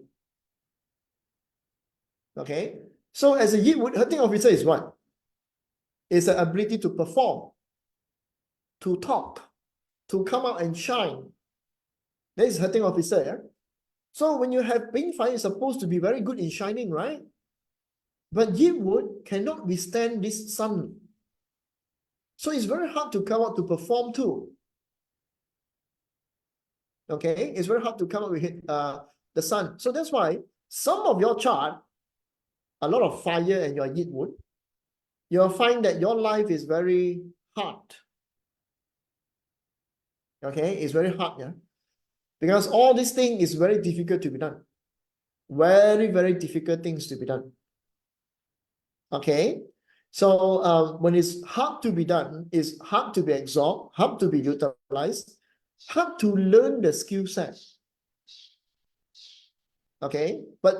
Okay, so as a Yeet wood hunting officer is what? It's the ability to perform, to talk, to come out and shine. That is hunting officer. Yeah? So when you have pink fire, it's supposed to be very good in shining, right? But Yeet wood cannot withstand this sun. So it's very hard to come out to perform too. Okay, it's very hard to come out with the sun. So that's why some of your chart, a lot of fire and your Yeet wood, you'll find that your life is very hard. Okay, it's very hard, yeah. Because all this thing is very difficult to be done. Very, very difficult things to be done. Okay, so when it's hard to be done, it's hard to be absorbed, hard to be utilized, hard to learn the skill set. Okay, but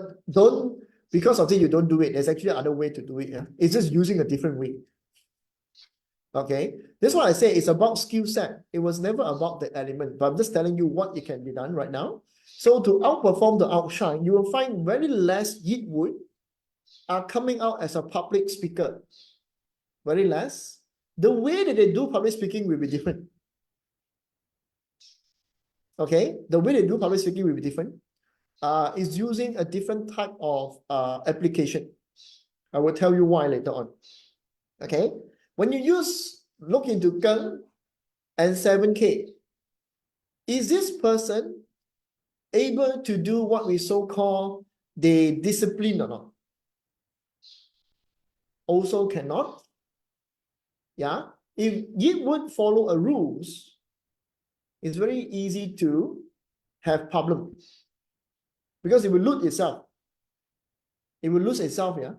because of it, you don't do it. There's actually another way to do it. Yeah? It's just using a different way. Okay, that's why I say it's about skill set. It was never about the element, but I'm just telling you what it can be done right now. So to outperform the outshine, you will find very less Yeet wood are coming out as a public speaker. Very less. The way that they do public speaking will be different. Okay, the way they do public speaking will be different. Is using a different type of application. I will tell you why later on. Okay, when you look into Geng and 7K, is this person able to do what we so-called the discipline or not? Also cannot. Yeah, if you would follow a rules, it's very easy to have problems because it will lose itself. It will lose itself, yeah.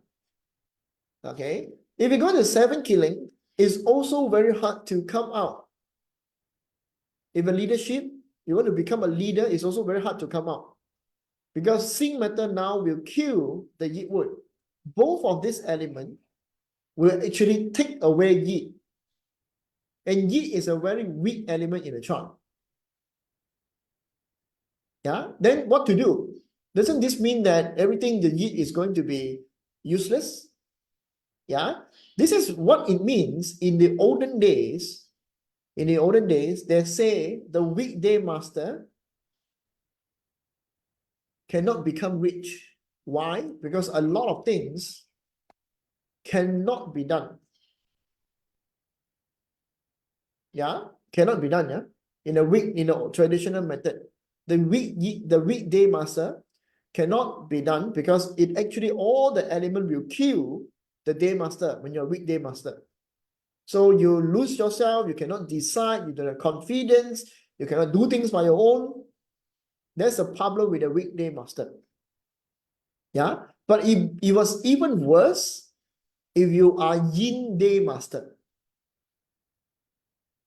Okay, if you go to 7 killing, it's also very hard to come out. If a leadership, you want to become a leader, it's also very hard to come out. Because Sing matter now will kill the Yeet wood. Both of these elements will actually take away Yeet. And Yeet is a very weak element in the chart. Yeah, then what to do? Doesn't this mean that everything the Yeet is going to be useless? Yeah, this is what it means in the olden days. In the olden days, they say the weekday master cannot become rich. Why? Because a lot of things cannot be done. Yeah, cannot be done. Yeah, in a traditional method, the weekday master cannot be done because it actually all the element will kill the day master when you're a weekday master. So you lose yourself, you cannot decide, you don't have confidence, you cannot do things by your own. That's a problem with a weekday master. Yeah, but it was even worse if you are yin day master.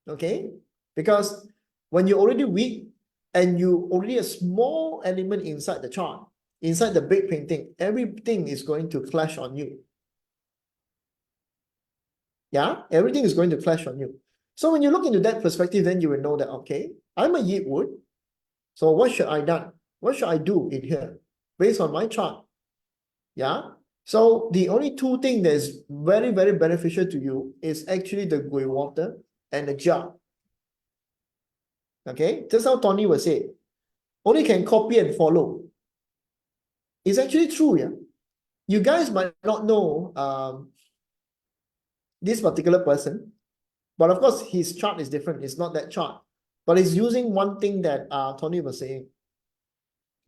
Okay, because when you're already weak and you already a small element inside the chart, inside the big painting, everything is going to clash on you. Yeah, everything is going to clash on you. So when you look into that perspective, then you will know that, okay, I'm a Yi wood. So what should I done? What should I do in here based on my chart? Yeah. So the only two things that is very, very beneficial to you is actually the gui water and the jar. Okay, just how Tony was saying, only can copy and follow. It's actually true, yeah. You guys might not know this particular person, but of course his chart is different. It's not that chart, but he's using one thing that Tony was saying.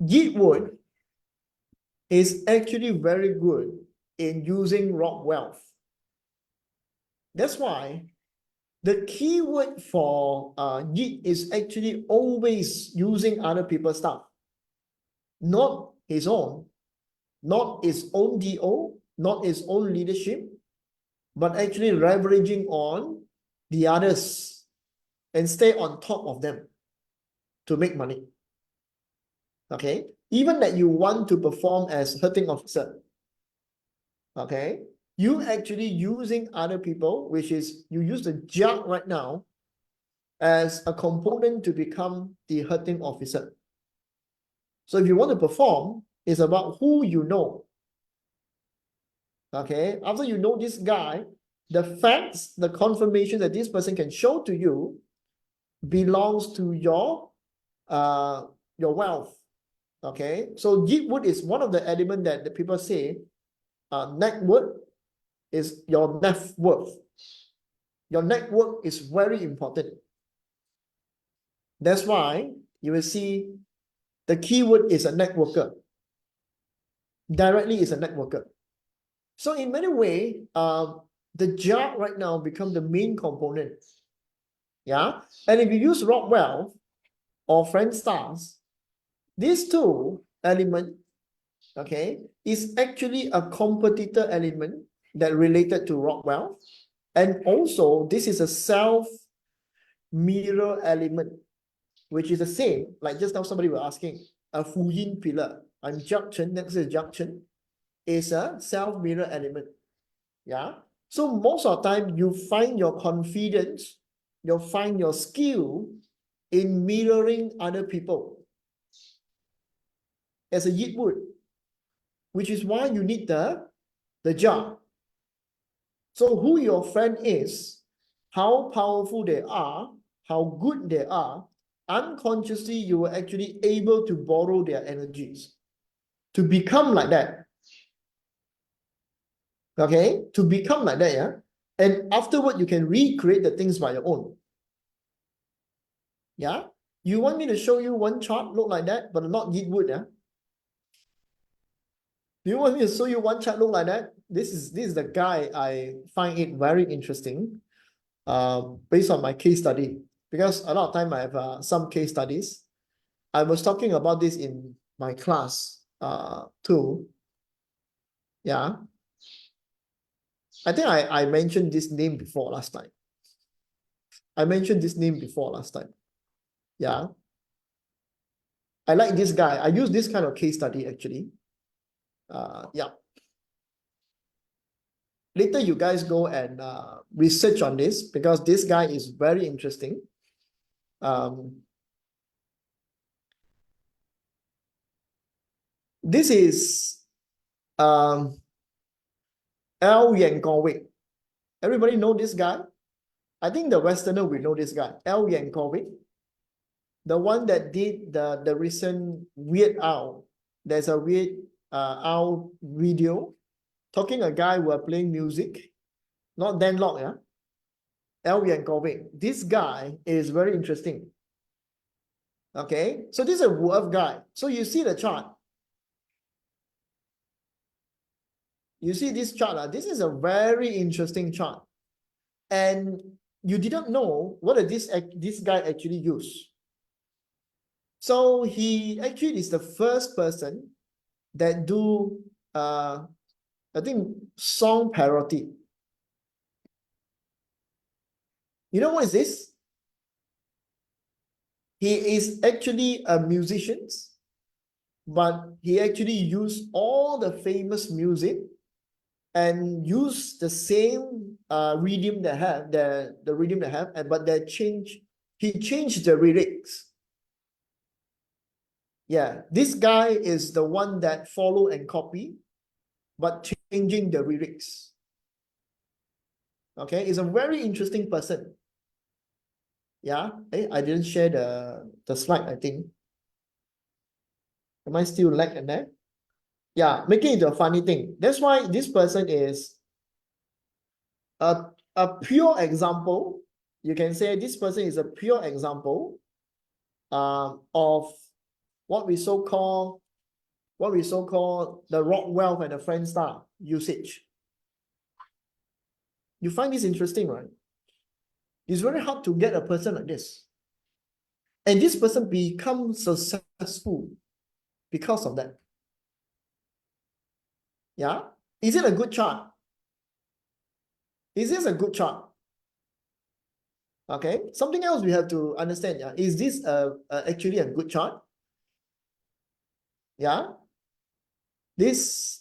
Yeatwood is actually very good in using rock wealth. That's why the keyword for Yeat is actually always using other people's stuff, not his own, not his own DO, not his own leadership, but actually leveraging on the others and stay on top of them to make money. Okay, even that you want to perform as hurting officer, okay, you actually using other people, which is you use the jug right now as a component to become the hurting officer. So if you want to perform, it's about who you know. Okay, after you know this guy, the facts, the confirmation that this person can show to you belongs to your wealth. Okay, so Yeatwood is one of the elements that the people say net worth is your net worth. Your net worth is very important. That's why you will see the keyword is a networker. Directly is a networker. So in many ways, the job right now become the main component. Yeah, and if you use Rockwell or Friend Stars, these two elements, okay, is actually a competitor element that related to Rockwell, and also this is a self mirror element, which is the same. Like just now, somebody was asking a Fu Yin pillar. I'm junction next to junction is a self mirror element. Yeah. So most of the time, you find your confidence, you'll find your skill in mirroring other people as a Yit would, which is why you need the jar. So who your friend is, how powerful they are, how good they are, unconsciously you were actually able to borrow their energies to become like that. Okay, to become like that, yeah. And afterward, you can recreate the things by your own. Yeah, you want me to show you one chart look like that, but not Yeatwood, yeah? Do you want me to show you one chart look like that? This is the guy I find it very interesting, based on my case study. Because a lot of time I have some case studies. I was talking about this in my class too. Yeah. I think I mentioned this name before last time. I mentioned this name before last time. Yeah. I like this guy. I use this kind of case study actually. Yeah. Later you guys go and research on this because this guy is very interesting. This is L Yankovic. Everybody know this guy? I think the Westerner will know this guy. L Yankovic. The one that did the recent Weird Owl. There's a Weird Owl video talking a guy who are playing music. Not Dan Lok, yeah? Alvin Kovic. This guy is very interesting. Okay, so this is a Wolf guy. So you see the chart. You see this chart. This is a very interesting chart. And you didn't know what this guy actually use. So he actually is the first person that do I think song parody. You know what is this? He is actually a musician, but he actually used all the famous music and use the same rhythm they have, the rhythm they have, but he changed the lyrics. Yeah, this guy is the one that follow and copy, but changing the lyrics. Okay, he's a very interesting person. Yeah, I didn't share the slide, I think. Am I still lag in there? Yeah, making it a funny thing. That's why this person is a pure example. You can say this person is a pure example of what we so call the rock wealth and the friend star usage. You find this interesting, right? It's very hard to get a person like this. And this person becomes successful because of that. Yeah? Is it a good chart? Is this a good chart? Okay. Something else we have to understand. Yeah. Is this actually a good chart? Yeah. Is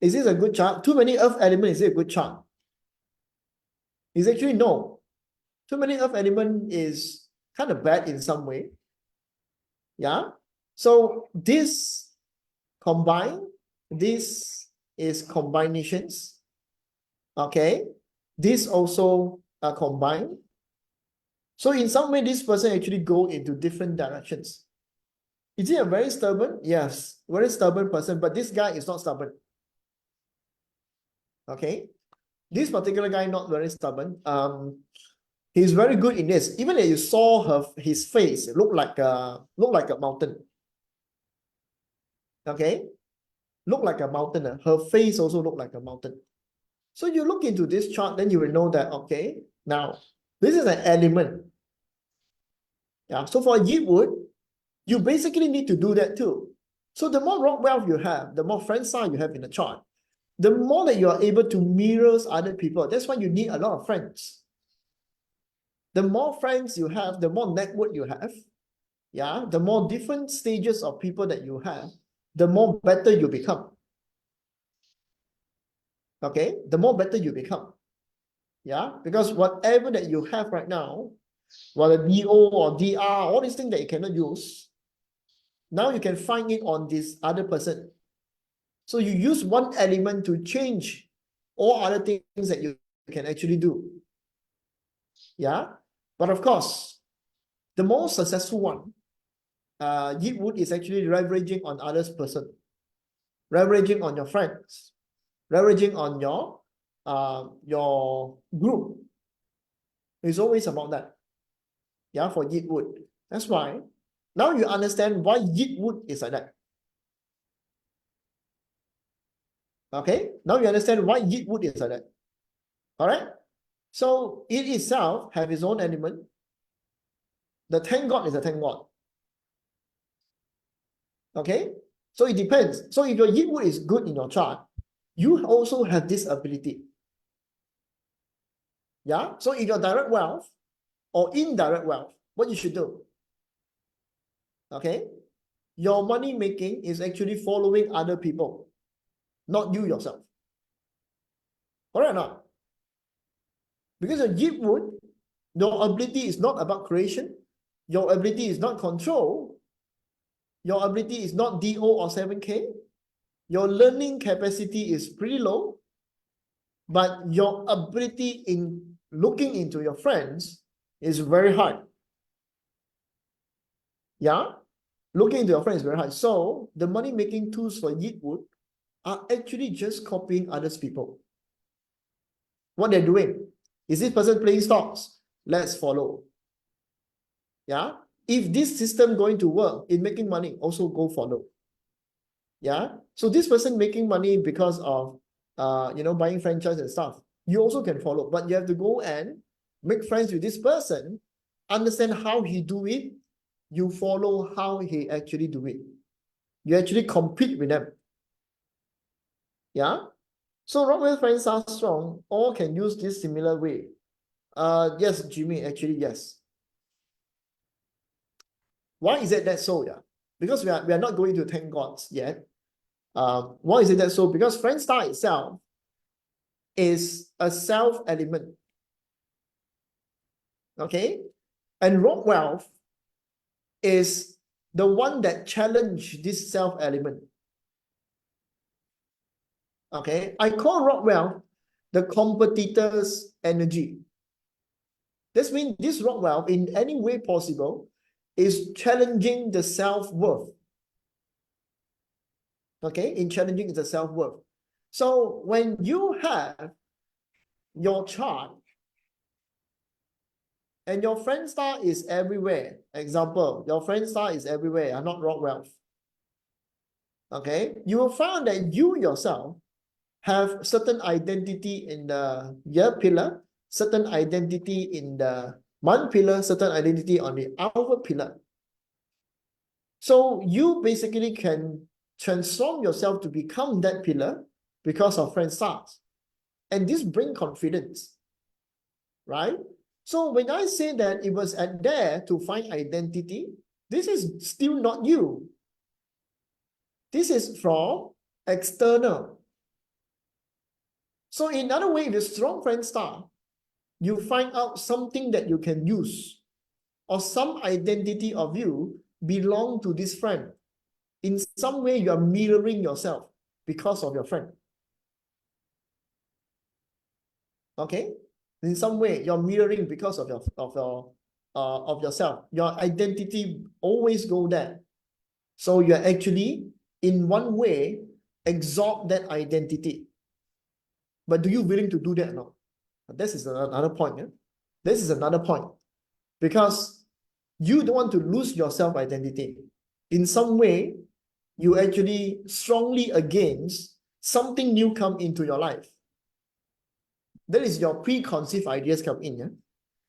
this a good chart? Too many earth elements, is it a good chart? Is actually no. Too many earth element is kind of bad in some way. Yeah. So this is combinations. Okay. This also are combined. So in some way, this person actually go into different directions. Is he a very stubborn? Yes, very stubborn person, but this guy is not stubborn. Okay. This particular guy not very stubborn. He's very good in this. Even if you saw his face, it looked like a mountain. Okay, look like a mountain. Her face also looked like a mountain. So you look into this chart, then you will know that okay, now this is an element. Yeah. So for Yeatwood, you basically need to do that too. So the more rock wealth you have, the more friend star you have in the chart, the more that you are able to mirror other people. That's why you need a lot of friends. The more friends you have, the more network you have, yeah, the more different stages of people that you have, the more better you become. Okay, the more better you become. Yeah, because whatever that you have right now, whether DO or DR, all these things that you cannot use, now you can find it on this other person. So you use one element to change all other things that you can actually do. Yeah, but of course, the most successful one, Yeatwood is actually leveraging on others person, leveraging on your friends, leveraging on your group. It's always about that. Yeah, for Yeatwood. That's why now you understand why Yeatwood is like that. Okay, now you understand why Yeatwood is like that. All right. So it itself have its own element. The 10 God is a 10 God. Okay, so it depends. So if your Yeatwood is good in your chart, you also have this ability. Yeah. So if your direct wealth or indirect wealth, what you should do? Okay, your money making is actually following other people, not you yourself. Correct or not? Because a Yeatwood, your ability is not about creation. Your ability is not control. Your ability is not DO or 7K. Your learning capacity is pretty low. But your ability in looking into your friends is very high. Yeah? Looking into your friends is very high. So the money-making tools for Yeatwood are actually just copying others people. What they're doing. Is this person playing stocks? Let's follow. Yeah. If this system going to work in making money, also go follow. Yeah. So this person making money because of buying franchise and stuff, you also can follow, but you have to go and make friends with this person, understand how he do it, you follow how he actually do it. You actually compete with them. Yeah. So Rockwell friends are strong, all can use this similar way. Yes, Jimmy, actually, yes. Why is it that so? Yeah. Because we are not going to thank gods yet. Why is it that so? Because friend star itself is a self element. Okay. And rock wealth is the one that challenge this self element. Okay. I call rock wealth the competitor's energy. This means this rock wealth, in any way possible, is challenging the self-worth. Okay, in challenging the self-worth. So when you have your chart and your friend star is everywhere, example, your friend star is everywhere, are not rock wealth. Okay, you will find that you yourself have certain identity in the year pillar, certain identity in the month pillar, certain identity on the hour pillar. So you basically can transform yourself to become that pillar because of friend stars. And this brings confidence, right? So when I say that it was at there to find identity, this is still not you. This is from external. So in other way, with strong friend star, you find out something that you can use, or some identity of you belong to this friend. In some way, you are mirroring yourself because of your friend. Okay? In some way, you're mirroring because of yourself. Your identity always go there. So you're actually, in one way, absorb that identity. But do you willing to do that or not? This is another point. Yeah? This is another point. Because you don't want to lose your self-identity. In some way, you actually strongly against something new come into your life. That is your preconceived ideas come in. Yeah?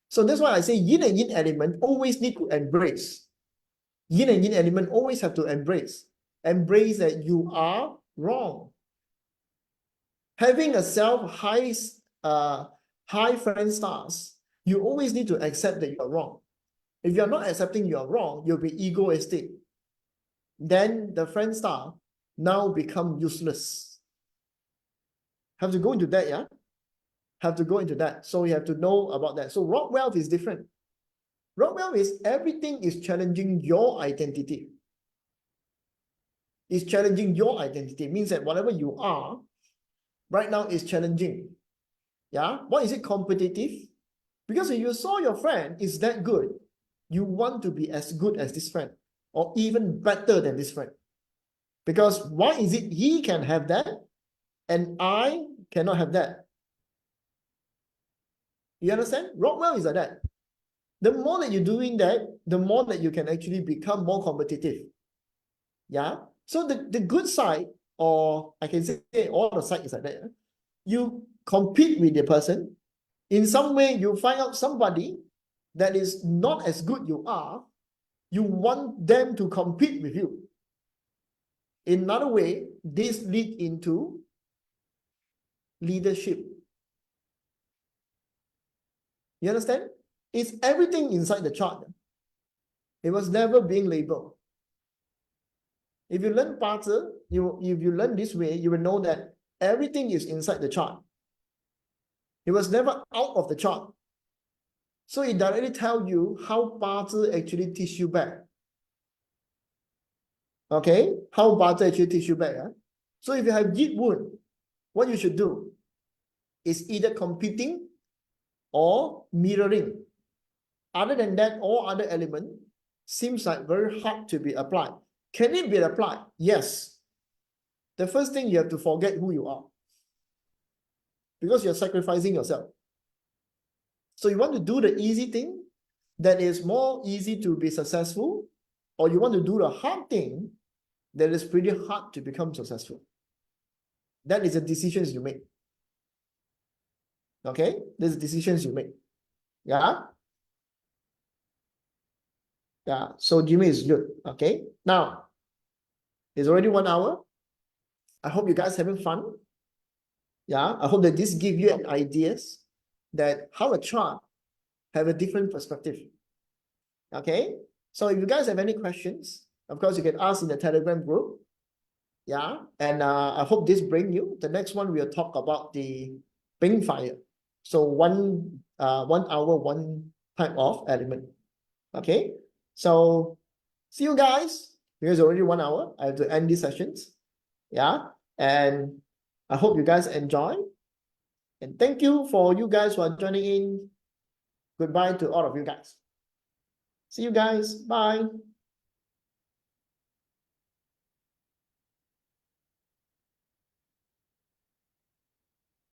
So that's why I say yin and yin element always need to embrace. Yin and yin element always have to embrace. Embrace that you are wrong. Having a high friend stars, you always need to accept that you are wrong. If you're not accepting you are wrong, you'll be egoistic. Then the friend star now become useless. Have to go into that, yeah? Have to go into that. So you have to know about that. So rock wealth is different. Rock wealth is everything is challenging your identity. It's challenging your identity. It means that whatever you are right now is challenging. Yeah? Why is it competitive? Because if you saw your friend is that good, you want to be as good as this friend or even better than this friend. Because why is it he can have that and I cannot have that? You understand? Rockwell is like that. The more that you're doing that, the more that you can actually become more competitive. Yeah. So the good side, or I can say all the side is like that. You compete with the person. In some way, you find out somebody that is not as good you are. You want them to compete with you. In another way, this leads into leadership. You understand? It's everything inside the chart. It was never being labeled. If you learn Bazi, if you learn this way, you will know that everything is inside the chart. It was never out of the chart. So it directly tells you how Bazi actually teach you back. Okay? How Bazi actually teach you back. Huh? So if you have Yit Wood, what you should do is either competing or mirroring. Other than that, all other element seems like very hard to be applied. Can it be applied? Yes. The first thing you have to forget who you are. Because you're sacrificing yourself. So you want to do the easy thing that is more easy to be successful, or you want to do the hard thing that is pretty hard to become successful. That is the decisions you make. Okay, these decisions you make. Yeah. Yeah. So Jimmy is good. Okay. Now it's already 1 hour. I hope you guys having fun. Yeah. I hope that this give you an ideas that how a chart have a different perspective. Okay. So if you guys have any questions, of course you can ask in the Telegram group. Yeah. And I hope this bring you. The next one we'll talk about the Bing fire. So 1 hour, one type of element. Okay. So see you guys. Because already 1 hour. I have to end these sessions. Yeah. And I hope you guys enjoy. And thank you for you guys who are joining in. Goodbye to all of you guys. See you guys. Bye.